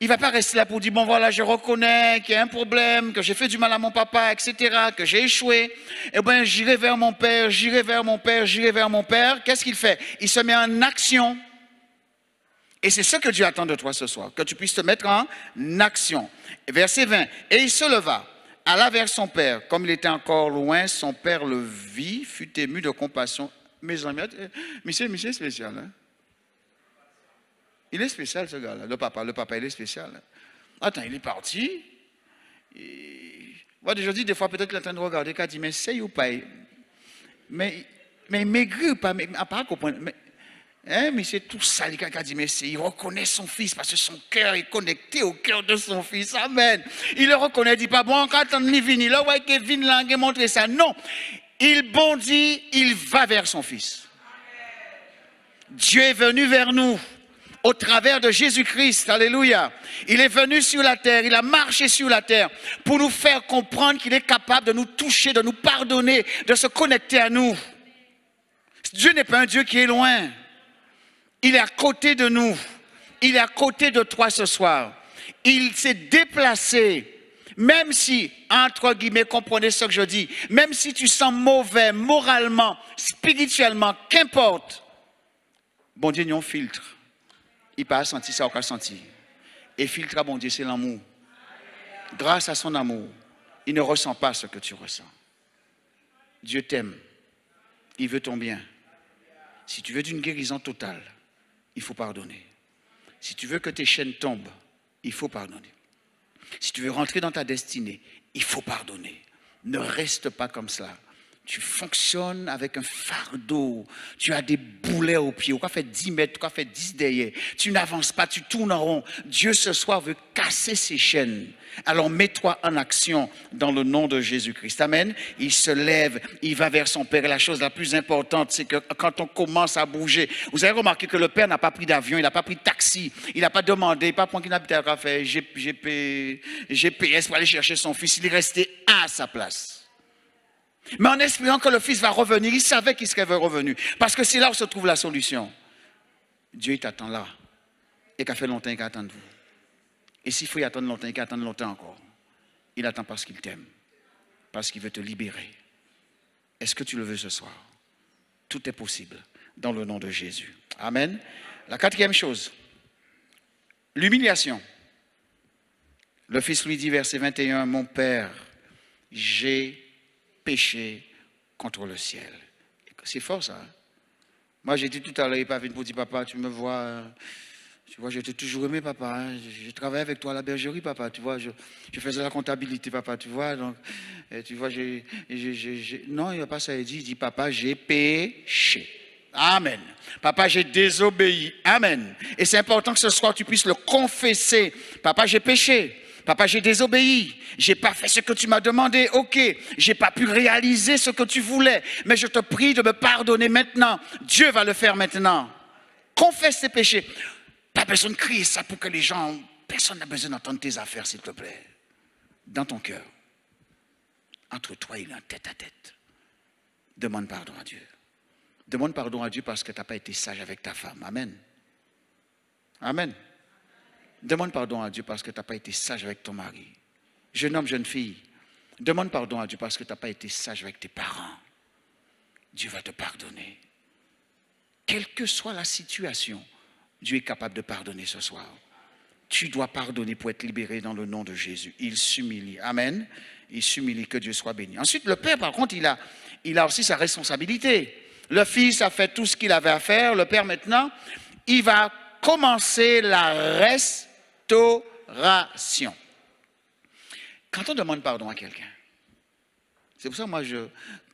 il ne va pas rester là pour dire, bon voilà, je reconnais qu'il y a un problème, que j'ai fait du mal à mon papa, etc., que j'ai échoué. Eh bien, j'irai vers mon Père. Qu'est-ce qu'il fait? Il se met en action. Et c'est ce que Dieu attend de toi ce soir, que tu puisses te mettre en action. Verset 20. Et il se leva, alla vers son père. Comme il était encore loin, son père le vit, fut ému de compassion. Mes amis, monsieur est spécial. Hein? Il est spécial ce gars-là, le papa, il est spécial. Hein? Attends, il est parti. Moi, je dis des fois, peut-être qu'il est en train de regarder, qu'il dit, mais c'est ou pas? Mais il maigrit ou pas? Mais à part comprendre. Mais c'est tout ça, il reconnaît son fils parce que son cœur est connecté au cœur de son fils. Amen. Il le reconnaît, il dit pas, bon, quand on est venu, là, ouais, Kevin l'a montré ça. Non. Il bondit, il va vers son fils. Dieu est venu vers nous au travers de Jésus-Christ. Alléluia. Il est venu sur la terre, il a marché sur la terre pour nous faire comprendre qu'il est capable de nous toucher, de nous pardonner, de se connecter à nous. Dieu n'est pas un Dieu qui est loin. Il est à côté de nous. Il est à côté de toi ce soir. Il s'est déplacé. Même si, entre guillemets, comprenez ce que je dis, même si tu sens mauvais moralement, spirituellement, qu'importe, bon Dieu, nous filtre. Il pas senti ça, on pas senti. Et filtre à bon Dieu, c'est l'amour. Grâce à son amour, il ne ressent pas ce que tu ressens. Dieu t'aime. Il veut ton bien. Si tu veux d'une guérison totale, il faut pardonner. Si tu veux que tes chaînes tombent, il faut pardonner. Si tu veux rentrer dans ta destinée, il faut pardonner. Ne reste pas comme cela. Tu fonctionnes avec un fardeau. Tu as des boulets aux pieds. Tu as fait 10 mètres, tu as fait 10 derrière. Tu n'avances pas, tu tournes en rond. Dieu ce soir veut casser ces chaînes. Alors mets-toi en action dans le nom de Jésus-Christ. Amen. Il se lève, il va vers son Père. Et la chose la plus importante, c'est que quand on commence à bouger, vous avez remarqué que le Père n'a pas pris d'avion, il n'a pas pris de taxi, il n'a pas demandé, pas pour qu'il n'habite à café, GPS pour aller chercher son fils. Il est resté à sa place. Mais en espérant que le fils va revenir, il savait qu'il serait revenu. Parce que c'est là où se trouve la solution. Dieu, il t'attend là. Et qu'il fait longtemps qu'il attend de vous. Et s'il faut y attendre longtemps, il attend longtemps encore. Il attend parce qu'il t'aime. Parce qu'il veut te libérer. Est-ce que tu le veux ce soir? Tout est possible dans le nom de Jésus. Amen. La quatrième chose, l'humiliation. Le fils lui dit, verset 21, mon père, j'ai péché contre le ciel. C'est fort ça. Hein? Moi j'ai dit tout à l'heure, il n'est pas venu pour dire, papa, tu me vois, tu vois, je t'ai toujours aimé, papa. Hein? Je travaillais avec toi à la bergerie, papa. Tu vois, je faisais la comptabilité, papa. Tu vois, donc, tu vois, non, il n'y a pas ça. Il dit, papa, j'ai péché. Amen. Papa, j'ai désobéi. Amen. Et c'est important que ce soir, tu puisses le confesser. Papa, j'ai péché. Papa, j'ai désobéi. J'ai pas fait ce que tu m'as demandé. Ok, j'ai pas pu réaliser ce que tu voulais. Mais je te prie de me pardonner maintenant. Dieu va le faire maintenant. Confesse tes péchés. Pas besoin de crier ça pour que les gens... Personne n'a besoin d'entendre tes affaires, s'il te plaît. Dans ton cœur. Entre toi et lui, en tête à tête. Demande pardon à Dieu. Demande pardon à Dieu parce que tu n'as pas été sage avec ta femme. Amen. Amen. Demande pardon à Dieu parce que tu n'as pas été sage avec ton mari. Jeune homme, jeune fille, demande pardon à Dieu parce que tu n'as pas été sage avec tes parents. Dieu va te pardonner. Quelle que soit la situation, Dieu est capable de pardonner ce soir. Tu dois pardonner pour être libéré dans le nom de Jésus. Il s'humilie. Amen. Il s'humilie, que Dieu soit béni. Ensuite, le Père, par contre, il a aussi sa responsabilité. Le Fils a fait tout ce qu'il avait à faire. Le Père, maintenant, il va commencer la restauration. Quand on demande pardon à quelqu'un, c'est pour ça, moi,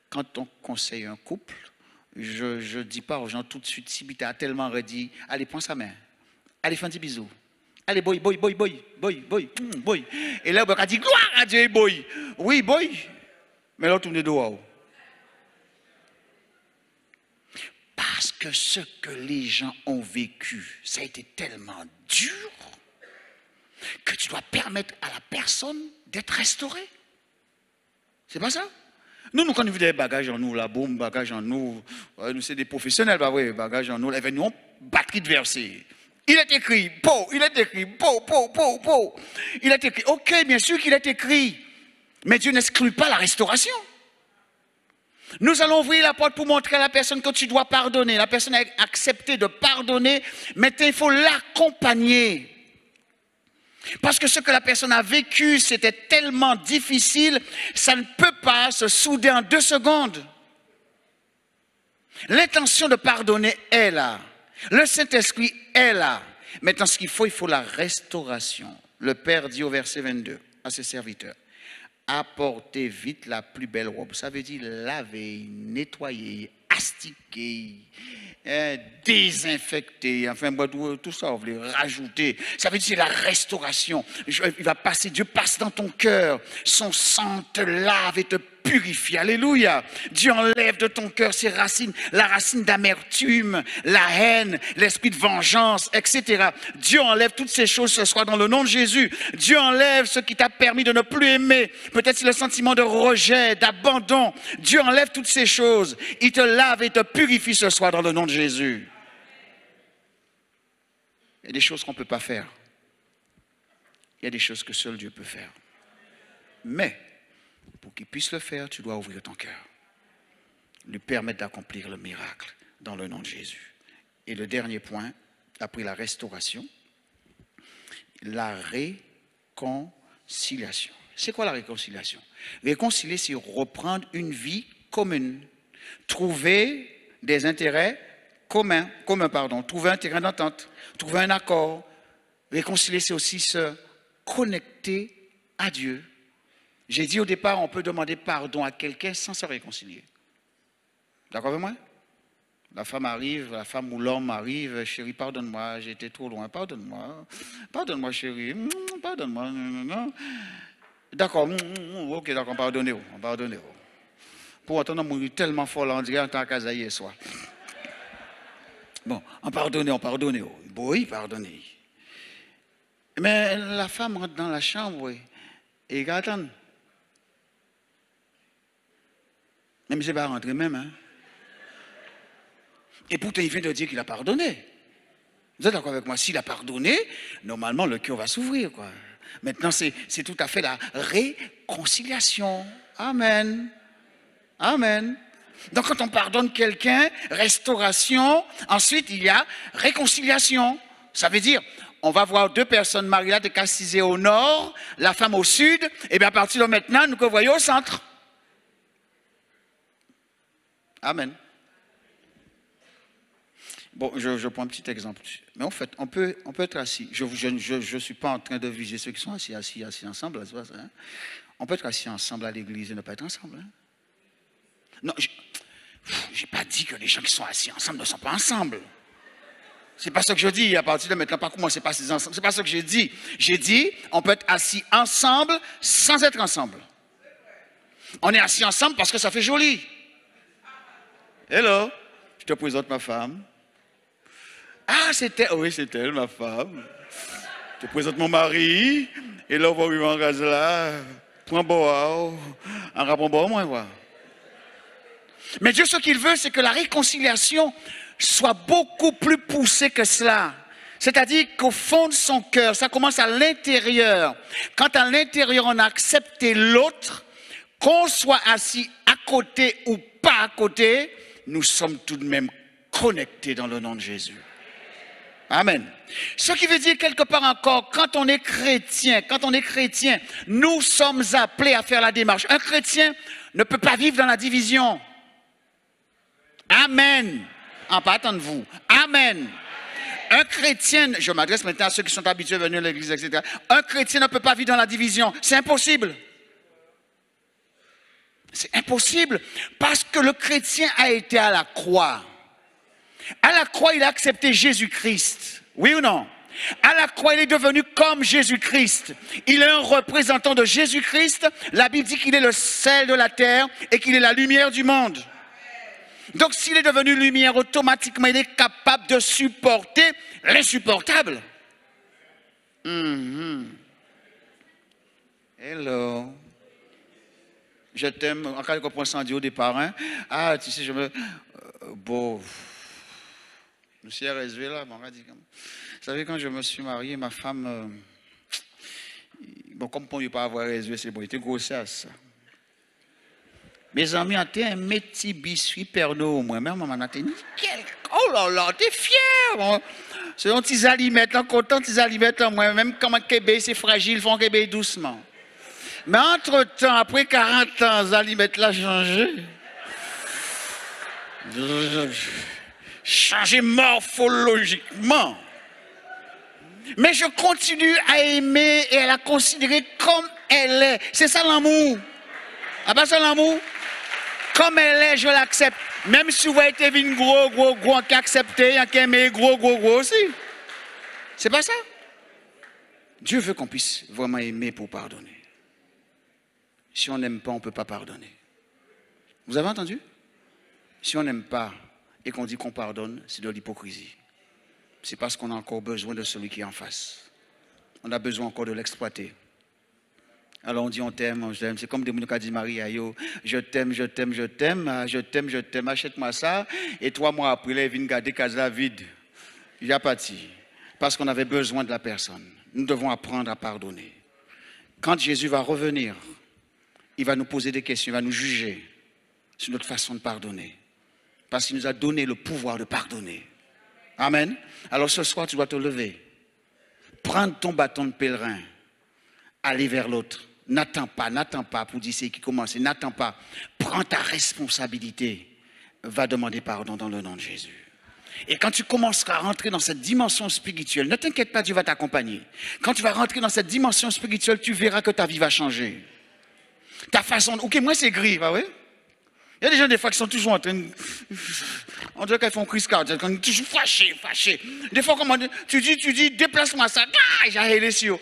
quand on conseille un couple, je ne dis pas aux gens tout de suite, si tu as tellement redit, allez, prends sa main, allez, fais un petit bisou. Allez, boy. Et là, on va dire, gloire à Dieu, boy. Oui, boy. Mais là, on tourne de dos. Parce que ce que les gens ont vécu, ça a été tellement dur que tu dois permettre à la personne d'être restaurée. C'est pas ça? Nous, quand nous avons des bagages en nous, la bombe, bagages en nous, nous c'est des professionnels, bah oui, bagages en nous, nous avons batterie de versets. Il est écrit, il est écrit, il est écrit, ok, bien sûr qu'il est écrit, mais Dieu n'exclut pas la restauration. Nous allons ouvrir la porte pour montrer à la personne que tu dois pardonner. La personne a accepté de pardonner, maintenant il faut l'accompagner. Parce que ce que la personne a vécu, c'était tellement difficile, ça ne peut pas se souder en 2 secondes. L'intention de pardonner est là. Le Saint-Esprit est là. Maintenant, ce qu'il faut, il faut la restauration. Le Père dit au verset 22 à ses serviteurs, apportez vite la plus belle robe. Ça veut dire laver, nettoyer, astiquer, désinfecter, enfin, tout ça, on veut rajouter. Ça veut dire c'est la restauration. Il va passer, Dieu passe dans ton cœur. Son sang te lave et te purifie. Alléluia. Dieu enlève de ton cœur ces racines, la racine d'amertume, la haine, l'esprit de vengeance, etc. Dieu enlève toutes ces choses ce soir dans le nom de Jésus. Dieu enlève ce qui t'a permis de ne plus aimer. Peut-être c'est le sentiment de rejet, d'abandon. Dieu enlève toutes ces choses. Il te lave et te purifie ce soir dans le nom de Jésus. Il y a des choses qu'on ne peut pas faire. Il y a des choses que seul Dieu peut faire. Mais, pour qu'il puisse le faire, tu dois ouvrir ton cœur. Lui permettre d'accomplir le miracle dans le nom de Jésus. Et le dernier point, après la restauration, la réconciliation. C'est quoi la réconciliation? Réconcilier, c'est reprendre une vie commune. Trouver des intérêts communs, trouver un terrain d'entente, trouver un accord. Réconcilier, c'est aussi se connecter à Dieu. J'ai dit au départ, on peut demander pardon à quelqu'un sans se réconcilier. D'accord avec moi? La femme arrive, la femme ou l'homme arrive, chérie, pardonne-moi, j'ai été trop loin, pardonne-moi chérie, pardonne-moi, non. D'accord, ok, d'accord, pardonnez-vous. Pour autant, on a mouru tellement fort, là, on dirait en tant qu'à hier soir. Bon, on pardonnez. Oui, pardonnez. Mais la femme rentre dans la chambre, et elle attend. Même si elle ne va pas rentrer même. Hein. Et pourtant, il vient de dire qu'il a pardonné. Vous êtes d'accord avec moi? S'il a pardonné, normalement, le cœur va s'ouvrir. Quoi. Maintenant, c'est tout à fait la réconciliation. Amen. Amen. Donc, quand on pardonne quelqu'un, restauration, ensuite, il y a réconciliation. Ça veut dire, on va voir 2 personnes mariées, de Cassisé au nord, la femme au sud, et bien à partir de maintenant, nous voyons au centre. Amen. Bon, je prends un petit exemple. Mais en fait, on peut être assis. Je ne suis pas en train de viser ceux qui sont assis ensemble. Là, pas ça, hein? On peut être assis ensemble à l'église et ne pas être ensemble. Hein? Non, je n'ai pas dit que les gens qui sont assis ensemble ne sont pas ensemble. C'est pas ce que je dis. À partir de maintenant, pas comment c'est pas assis ensemble. C'est pas ce que j'ai dit. J'ai dit, on peut être assis ensemble sans être ensemble. On est assis ensemble parce que ça fait joli. Hello, je te présente ma femme. Ah, oui, c'est elle, ma femme. Je te présente mon mari. Et là, on va vivre en gaz là. Prends bois. En rapport bois, moi, voir. Mais Dieu, ce qu'il veut, c'est que la réconciliation soit beaucoup plus poussée que cela. C'est-à-dire qu'au fond de son cœur, ça commence à l'intérieur. Quand à l'intérieur, on a accepté l'autre, qu'on soit assis à côté ou pas à côté, nous sommes tout de même connectés dans le nom de Jésus. Amen. Ce qui veut dire quelque part encore, quand on est chrétien, nous sommes appelés à faire la démarche. Un chrétien ne peut pas vivre dans la division. Amen. En pas attendre-vous. Amen. Un chrétien, je m'adresse maintenant à ceux qui sont habitués à venir à l'église, etc. Un chrétien ne peut pas vivre dans la division. C'est impossible. C'est impossible parce que le chrétien a été à la croix. À la croix, il a accepté Jésus-Christ. Oui ou non? À la croix, il est devenu comme Jésus-Christ. Il est un représentant de Jésus-Christ. La Bible dit qu'il est le sel de la terre et qu'il est la lumière du monde. Donc, s'il est devenu lumière, automatiquement, il est capable de supporter l'insupportable. Hello. Je t'aime. En cas de compréhension au départ, hein? Ah, tu sais, je me... bon... Monsieur RSV là, bon, on dit comme... Vous savez, quand je me suis marié, ma femme... bon, comme pour ne pas avoir RSV, c'est bon, il était grossesse. Mes amis, on un petit biscuit perno, moi-même, on a tenu. Oh là là, t'es fier! C'est un petit aliments, là, content, petits aliments, moi-même, comme un Québec, c'est fragile, ils font Québec doucement. Mais entre-temps, après 40 ans, les aliments là changé. Changé morphologiquement. Mais je continue à aimer et à la considérer comme elle est. C'est ça l'amour. Ah ben ça l'amour. Comme elle est, je l'accepte. Même si vous avez été une gros, qui a accepté, qui a aimé gros aussi. C'est pas ça. Dieu veut qu'on puisse vraiment aimer pour pardonner. Si on n'aime pas, on ne peut pas pardonner. Vous avez entendu? Si on n'aime pas et qu'on dit qu'on pardonne, c'est de l'hypocrisie. C'est parce qu'on a encore besoin de celui qui est en face. On a besoin encore de l'exploiter. Alors on dit on t'aime, je t'aime. C'est comme des gens qui disent Marie, je t'aime, achète-moi ça. Et 3 mois après, là, il vient garder casa vide. Il a parti. Parce qu'on avait besoin de la personne. Nous devons apprendre à pardonner. Quand Jésus va revenir, il va nous poser des questions, il va nous juger sur notre façon de pardonner. Parce qu'il nous a donné le pouvoir de pardonner. Amen. Alors ce soir, tu dois te lever. Prendre ton bâton de pèlerin. Aller vers l'autre. N'attends pas pour dire c'est qui commence. N'attends pas. Prends ta responsabilité. Va demander pardon dans le nom de Jésus. Et quand tu commenceras à rentrer dans cette dimension spirituelle, ne t'inquiète pas, Dieu va t'accompagner. Quand tu vas rentrer dans cette dimension spirituelle, tu verras que ta vie va changer. Ta façon... Ok, moi c'est gris, bah oui. Il y a des gens des fois qui sont toujours en train de... On dirait qu'ils font crise cardiaque, ils sont toujours fâchés. Des fois, comment tu dis, déplace-moi ça. Ah, j'ai hélé sur.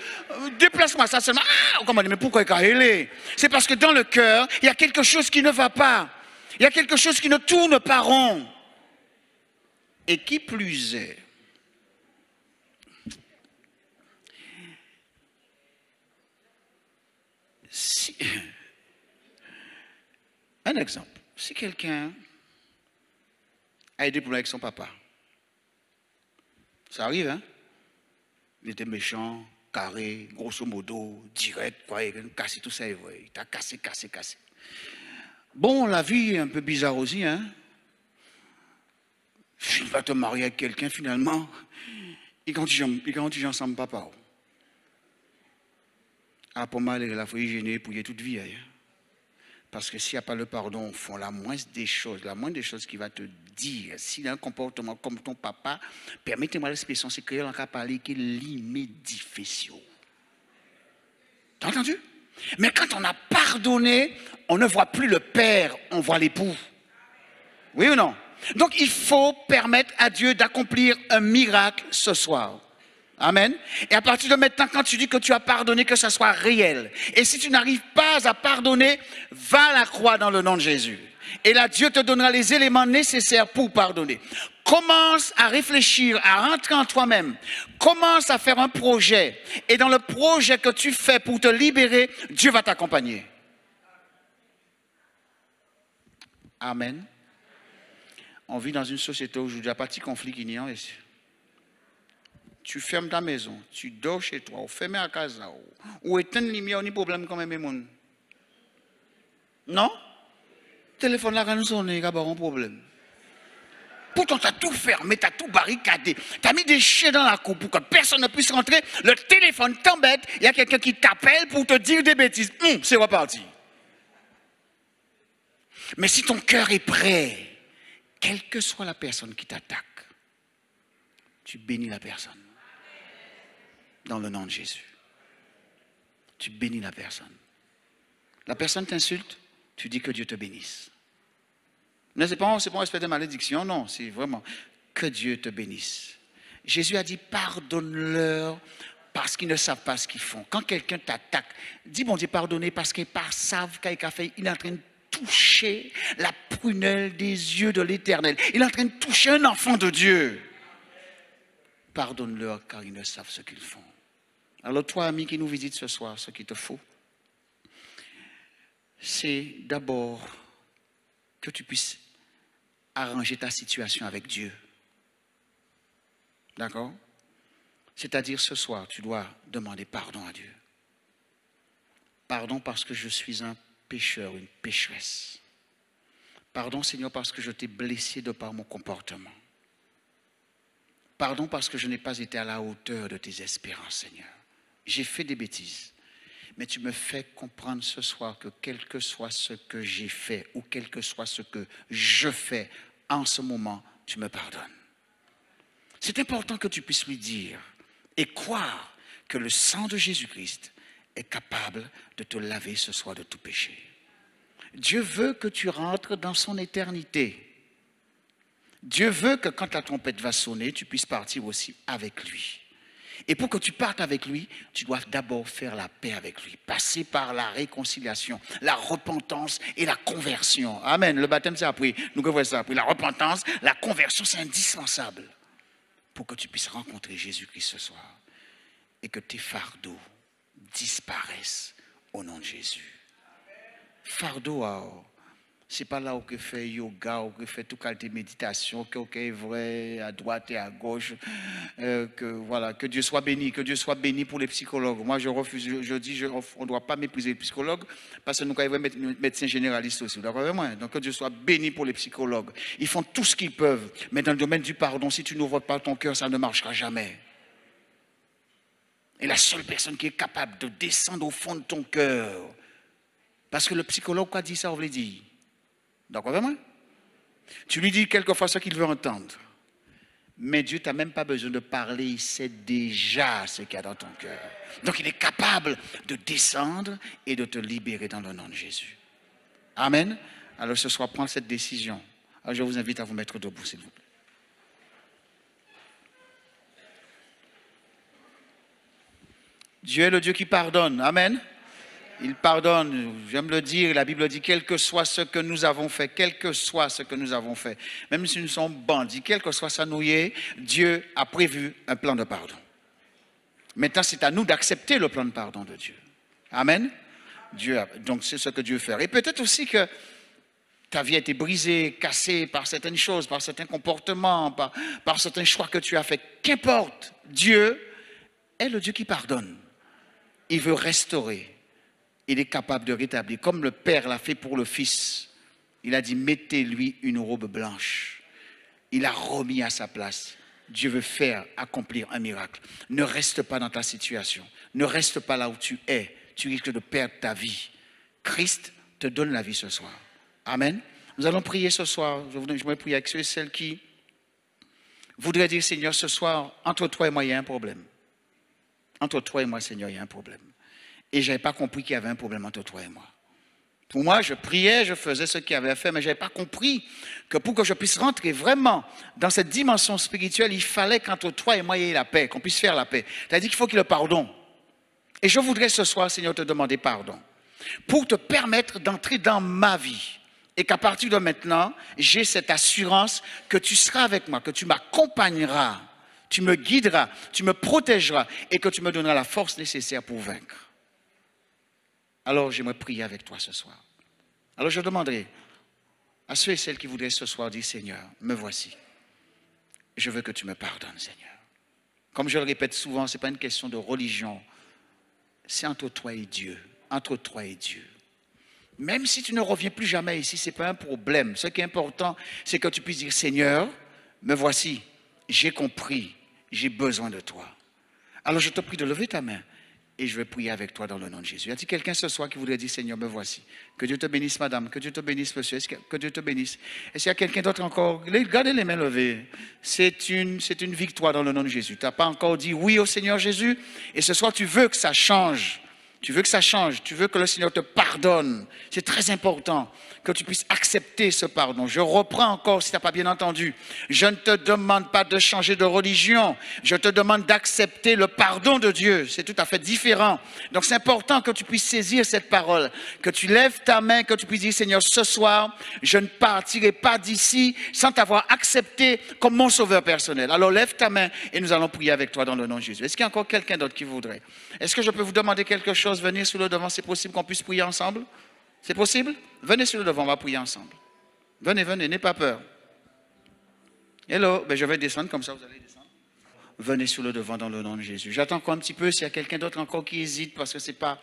Déplace-moi ça seulement. Ah, comment dire, mais pourquoi il a hélé? C'est parce que dans le cœur, il y a quelque chose qui ne va pas. Il y a quelque chose qui ne tourne pas rond. Et qui plus est, si... Un exemple. Si quelqu'un a eu des problèmes avec son papa, ça arrive, hein? Il était méchant, carré, grosso modo, direct, quoi, il a cassé tout ça, il t'a cassé. Bon, la vie est un peu bizarre aussi, hein? Tu vas te marier avec quelqu'un, finalement, et quand tu ensemble, papa. Ah, pour moi, il faut y gêner pour y toute vie, hein? Parce que s'il n'y a pas le pardon au fond, la moindre des choses qui va te dire, s'il a un comportement comme ton papa, permettez-moi l'expression, c'est qu'il a parlé qui est l'imédifécio. T'as entendu? Mais quand on a pardonné, on ne voit plus le père, on voit l'époux. Oui ou non? Donc il faut permettre à Dieu d'accomplir un miracle ce soir. Amen. Et à partir de maintenant, quand tu dis que tu as pardonné, que ça soit réel. Et si tu n'arrives pas à pardonner, va à la croix dans le nom de Jésus. Et là, Dieu te donnera les éléments nécessaires pour pardonner. Commence à réfléchir, à rentrer en toi-même. Commence à faire un projet. Et dans le projet que tu fais pour te libérer, Dieu va t'accompagner. Amen. On vit dans une société où il n'y a pas de conflit qui n'y a ici. Tu fermes ta maison, tu dors chez toi, ou fermes à casa, ou éteins la lumière, on a un problème quand même. Non? Le téléphone là, quand nous sonne, il y a un problème. Pourtant, tu as tout fermé, tu as tout barricadé. Tu as mis des chiens dans la cour pour que personne ne puisse rentrer. Le téléphone t'embête. Il y a quelqu'un qui t'appelle pour te dire des bêtises. C'est reparti. Mais si ton cœur est prêt, quelle que soit la personne qui t'attaque, tu bénis la personne. Dans le nom de Jésus. Tu bénis la personne. La personne t'insulte, tu dis que Dieu te bénisse. Ce n'est pas un respect de malédiction, non, c'est vraiment que Dieu te bénisse. Jésus a dit, pardonne-leur parce qu'ils ne savent pas ce qu'ils font. Quand quelqu'un t'attaque, dis, bon Dieu, pardonnez parce qu'ils ne savent qu'il a fait, il est en train de toucher la prunelle des yeux de l'Éternel. Il est en train de toucher un enfant de Dieu. Pardonne-leur car ils ne savent ce qu'ils font. Alors toi, ami qui nous visite ce soir, ce qu'il te faut, c'est d'abord que tu puisses arranger ta situation avec Dieu. D'accord? C'est-à-dire ce soir, tu dois demander pardon à Dieu. Pardon parce que je suis un pécheur, une pécheresse. Pardon Seigneur parce que je t'ai blessé de par mon comportement. Pardon parce que je n'ai pas été à la hauteur de tes espérances Seigneur. J'ai fait des bêtises. Mais tu me fais comprendre ce soir que quel que soit ce que j'ai fait ou quel que soit ce que je fais en ce moment, tu me pardonnes. C'est important que tu puisses lui dire et croire que le sang de Jésus-Christ est capable de te laver ce soir de tout péché. Dieu veut que tu rentres dans son éternité. Dieu veut que quand la trompette va sonner, tu puisses partir aussi avec lui. Et pour que tu partes avec lui, tu dois d'abord faire la paix avec lui. Passer par la réconciliation, la repentance et la conversion. Amen. Le baptême, c'est après. Nous voyons ça après. La repentance, la conversion, c'est indispensable pour que tu puisses rencontrer Jésus-Christ ce soir. Et que tes fardeaux disparaissent au nom de Jésus. Fardeau, c'est pas là où tu fais yoga, où tu fais toute qualité de méditation, que est vrai à droite et à gauche, que Dieu soit béni pour les psychologues. Moi, je refuse, je dis, on ne doit pas mépriser les psychologues, parce que nous avons des médecins généralistes aussi. D'accord avec moi? Donc, que Dieu soit béni pour les psychologues. Ils font tout ce qu'ils peuvent, mais dans le domaine du pardon, si tu n'ouvres pas ton cœur, ça ne marchera jamais. Et la seule personne qui est capable de descendre au fond de ton cœur, parce que le psychologue, quoi dit ça, on veut dire. D'accord avec moi? Tu lui dis quelquefois ce qu'il veut entendre. Mais Dieu n'a même pas besoin de parler, il sait déjà ce qu'il y a dans ton cœur. Donc il est capable de descendre et de te libérer dans le nom de Jésus. Amen. Alors ce soir, prends cette décision. Alors je vous invite à vous mettre debout, s'il vous plaît. Dieu est le Dieu qui pardonne. Amen. Il pardonne, j'aime le dire, la Bible dit, quel que soit ce que nous avons fait, quel que soit ce que nous avons fait, même si nous sommes bandits, quel que soit ça nous y est, Dieu a prévu un plan de pardon. Maintenant, c'est à nous d'accepter le plan de pardon de Dieu. Amen. Donc, c'est ce que Dieu fait. Et peut-être aussi que ta vie a été brisée, cassée par certaines choses, par certains comportements, par certains choix que tu as faits. Qu'importe, Dieu est le Dieu qui pardonne. Il veut restaurer. Il est capable de rétablir, comme le Père l'a fait pour le Fils. Il a dit, mettez-lui une robe blanche. Il a remis à sa place. Dieu veut accomplir un miracle. Ne reste pas dans ta situation. Ne reste pas là où tu es. Tu risques de perdre ta vie. Christ te donne la vie ce soir. Amen. Nous allons prier ce soir. Je voudrais prier avec ceux et celles qui voudraient dire, Seigneur, ce soir, entre toi et moi, il y a un problème. Entre toi et moi, Seigneur, il y a un problème. Et je n'avais pas compris qu'il y avait un problème entre toi et moi. Pour moi, je priais, je faisais ce qu'il avait fait, mais je n'avais pas compris que pour que je puisse rentrer vraiment dans cette dimension spirituelle, il fallait qu'entre toi et moi, il y ait la paix, qu'on puisse faire la paix. C'est-à-dire qu'il faut qu'il y ait le pardon. Et je voudrais ce soir, Seigneur, te demander pardon pour te permettre d'entrer dans ma vie. Et qu'à partir de maintenant, j'ai cette assurance que tu seras avec moi, que tu m'accompagneras, tu me guideras, tu me protégeras et que tu me donneras la force nécessaire pour vaincre. Alors, j'aimerais prier avec toi ce soir. Alors, je demanderai à ceux et celles qui voudraient ce soir dire, Seigneur, me voici. Je veux que tu me pardonnes, Seigneur. Comme je le répète souvent, ce n'est pas une question de religion. C'est entre toi et Dieu. Entre toi et Dieu. Même si tu ne reviens plus jamais ici, ce n'est pas un problème. Ce qui est important, c'est que tu puisses dire, Seigneur, me voici. J'ai compris. J'ai besoin de toi. Alors je te prie de lever ta main et je vais prier avec toi dans le nom de Jésus. Y a-t-il quelqu'un ce soir qui voudrait dire, Seigneur, me voici. Que Dieu te bénisse, madame. Que Dieu te bénisse, monsieur. Que Dieu te bénisse. Est-ce qu'il y a quelqu'un d'autre encore? Gardez les mains levées. C'est une victoire dans le nom de Jésus. Tu n'as pas encore dit oui au Seigneur Jésus. Et ce soir, tu veux que ça change. Tu veux que ça change. Tu veux que le Seigneur te pardonne. C'est très important que tu puisses accepter ce pardon. Je reprends encore, si tu n'as pas bien entendu. Je ne te demande pas de changer de religion. Je te demande d'accepter le pardon de Dieu. C'est tout à fait différent. Donc c'est important que tu puisses saisir cette parole. Que tu lèves ta main, que tu puisses dire, Seigneur, ce soir, je ne partirai pas d'ici sans t'avoir accepté comme mon sauveur personnel. Alors lève ta main et nous allons prier avec toi dans le nom de Jésus. Est-ce qu'il y a encore quelqu'un d'autre qui voudrait? Est-ce que je peux vous demander quelque chose? Venir sur le devant, c'est possible qu'on puisse prier ensemble? C'est possible? Venez sur le devant, on va prier ensemble. Venez, n'ayez pas peur. Hello, je vais descendre, comme ça vous allez descendre. Venez sur le devant dans le nom de Jésus. J'attends encore un petit peu, s'il y a quelqu'un d'autre encore qui hésite, parce que c'est pas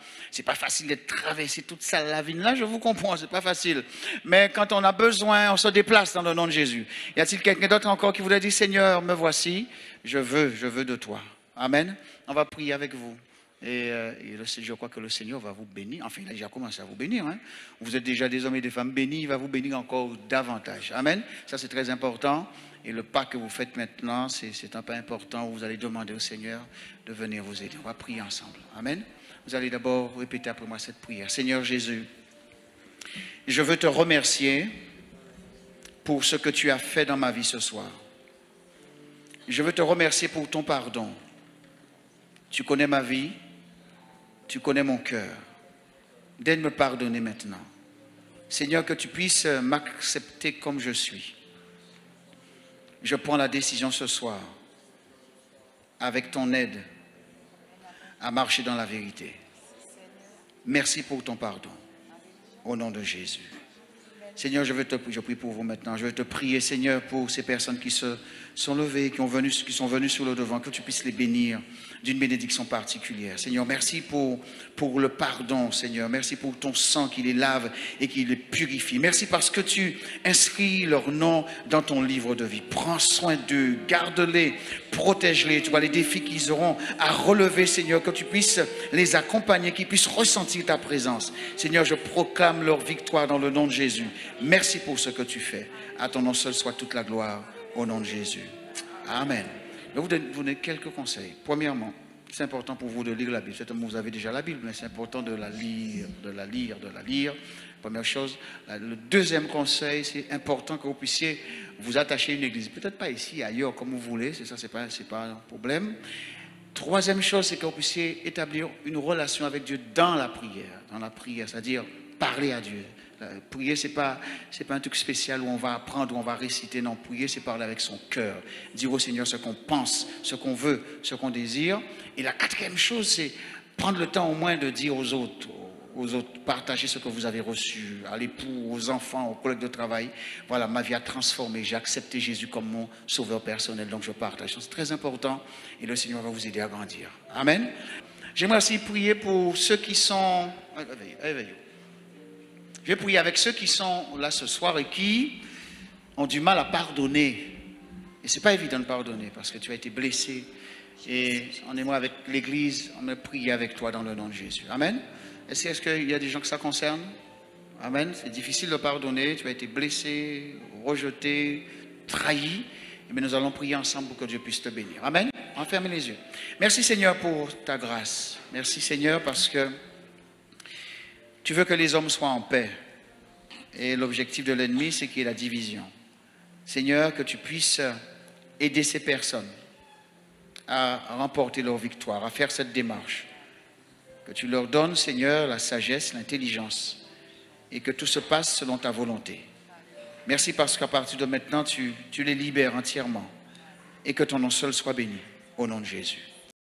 facile d'être traversé toute sa lavine. Là, je vous comprends, c'est pas facile. Mais quand on a besoin, on se déplace dans le nom de Jésus. Y a-t-il quelqu'un d'autre encore qui voudrait dire, Seigneur, me voici, je veux de toi. Amen. On va prier avec vous. Et je crois que le Seigneur va vous bénir. Enfin, il a déjà commencé à vous bénir. Hein. Vous êtes déjà des hommes et des femmes bénis. Il va vous bénir encore davantage. Amen. Ça, c'est très important. Et le pas que vous faites maintenant, c'est un pas important où vous allez demander au Seigneur de venir vous aider. On va prier ensemble. Amen. Vous allez d'abord répéter après moi cette prière. Seigneur Jésus, je veux te remercier pour ce que tu as fait dans ma vie ce soir. Je veux te remercier pour ton pardon. Tu connais ma vie. Tu connais mon cœur. Daine me pardonner maintenant. Seigneur, que tu puisses m'accepter comme je suis. Je prends la décision ce soir, avec ton aide, à marcher dans la vérité. Merci pour ton pardon. Au nom de Jésus. Seigneur, je prie pour vous maintenant. Je veux te prier, Seigneur, pour ces personnes qui se sont levées, qui sont venues sur le devant, que tu puisses les bénir d'une bénédiction particulière. Seigneur, merci pour le pardon, Seigneur. Merci pour ton sang qui les lave et qui les purifie. Merci parce que tu inscris leur nom dans ton livre de vie. Prends soin d'eux, garde-les, protège-les. Tu vois les défis qu'ils auront à relever, Seigneur, que tu puisses les accompagner, qu'ils puissent ressentir ta présence. Seigneur, je proclame leur victoire dans le nom de Jésus. Merci pour ce que tu fais. À ton nom seul soit toute la gloire au nom de Jésus. Amen. Je vais vous donner quelques conseils. Premièrement, c'est important pour vous de lire la Bible. Certainement, vous avez déjà la Bible, mais c'est important de la lire. Première chose. Le deuxième conseil, c'est important que vous puissiez vous attacher à une église. Peut-être pas ici, ailleurs, comme vous voulez. C'est pas un problème. Troisième chose, c'est que vous puissiez établir une relation avec Dieu dans la prière, c'est-à-dire parler à Dieu. Prier, c'est pas un truc spécial où on va apprendre, où on va réciter. Non, prier, c'est parler avec son cœur. Dire au Seigneur ce qu'on pense, ce qu'on veut, ce qu'on désire. Et la quatrième chose, c'est prendre le temps au moins de dire aux autres, partagez ce que vous avez reçu, à l'époux, aux enfants, aux collègues de travail. Voilà, ma vie a transformé. J'ai accepté Jésus comme mon sauveur personnel, donc je partage. C'est très important et le Seigneur va vous aider à grandir. Amen. J'aimerais aussi prier pour ceux qui sont... Réveillez. Je vais prier avec ceux qui sont là ce soir et qui ont du mal à pardonner. Et ce n'est pas évident de pardonner parce que tu as été blessé. Et on est moi avec l'Église, on a prié avec toi dans le nom de Jésus. Amen. Est-ce qu'il y a des gens que ça concerne? Amen. C'est difficile de pardonner. Tu as été blessé, rejeté, trahi. Mais nous allons prier ensemble pour que Dieu puisse te bénir. Amen. On va fermer les yeux. Merci Seigneur pour ta grâce. Merci Seigneur parce que tu veux que les hommes soient en paix. Et l'objectif de l'ennemi, c'est qu'il y ait la division. Seigneur, que tu puisses aider ces personnes à remporter leur victoire, à faire cette démarche. Que tu leur donnes, Seigneur, la sagesse, l'intelligence. Et que tout se passe selon ta volonté. Merci parce qu'à partir de maintenant, tu les libères entièrement. Et que ton nom seul soit béni. Au nom de Jésus.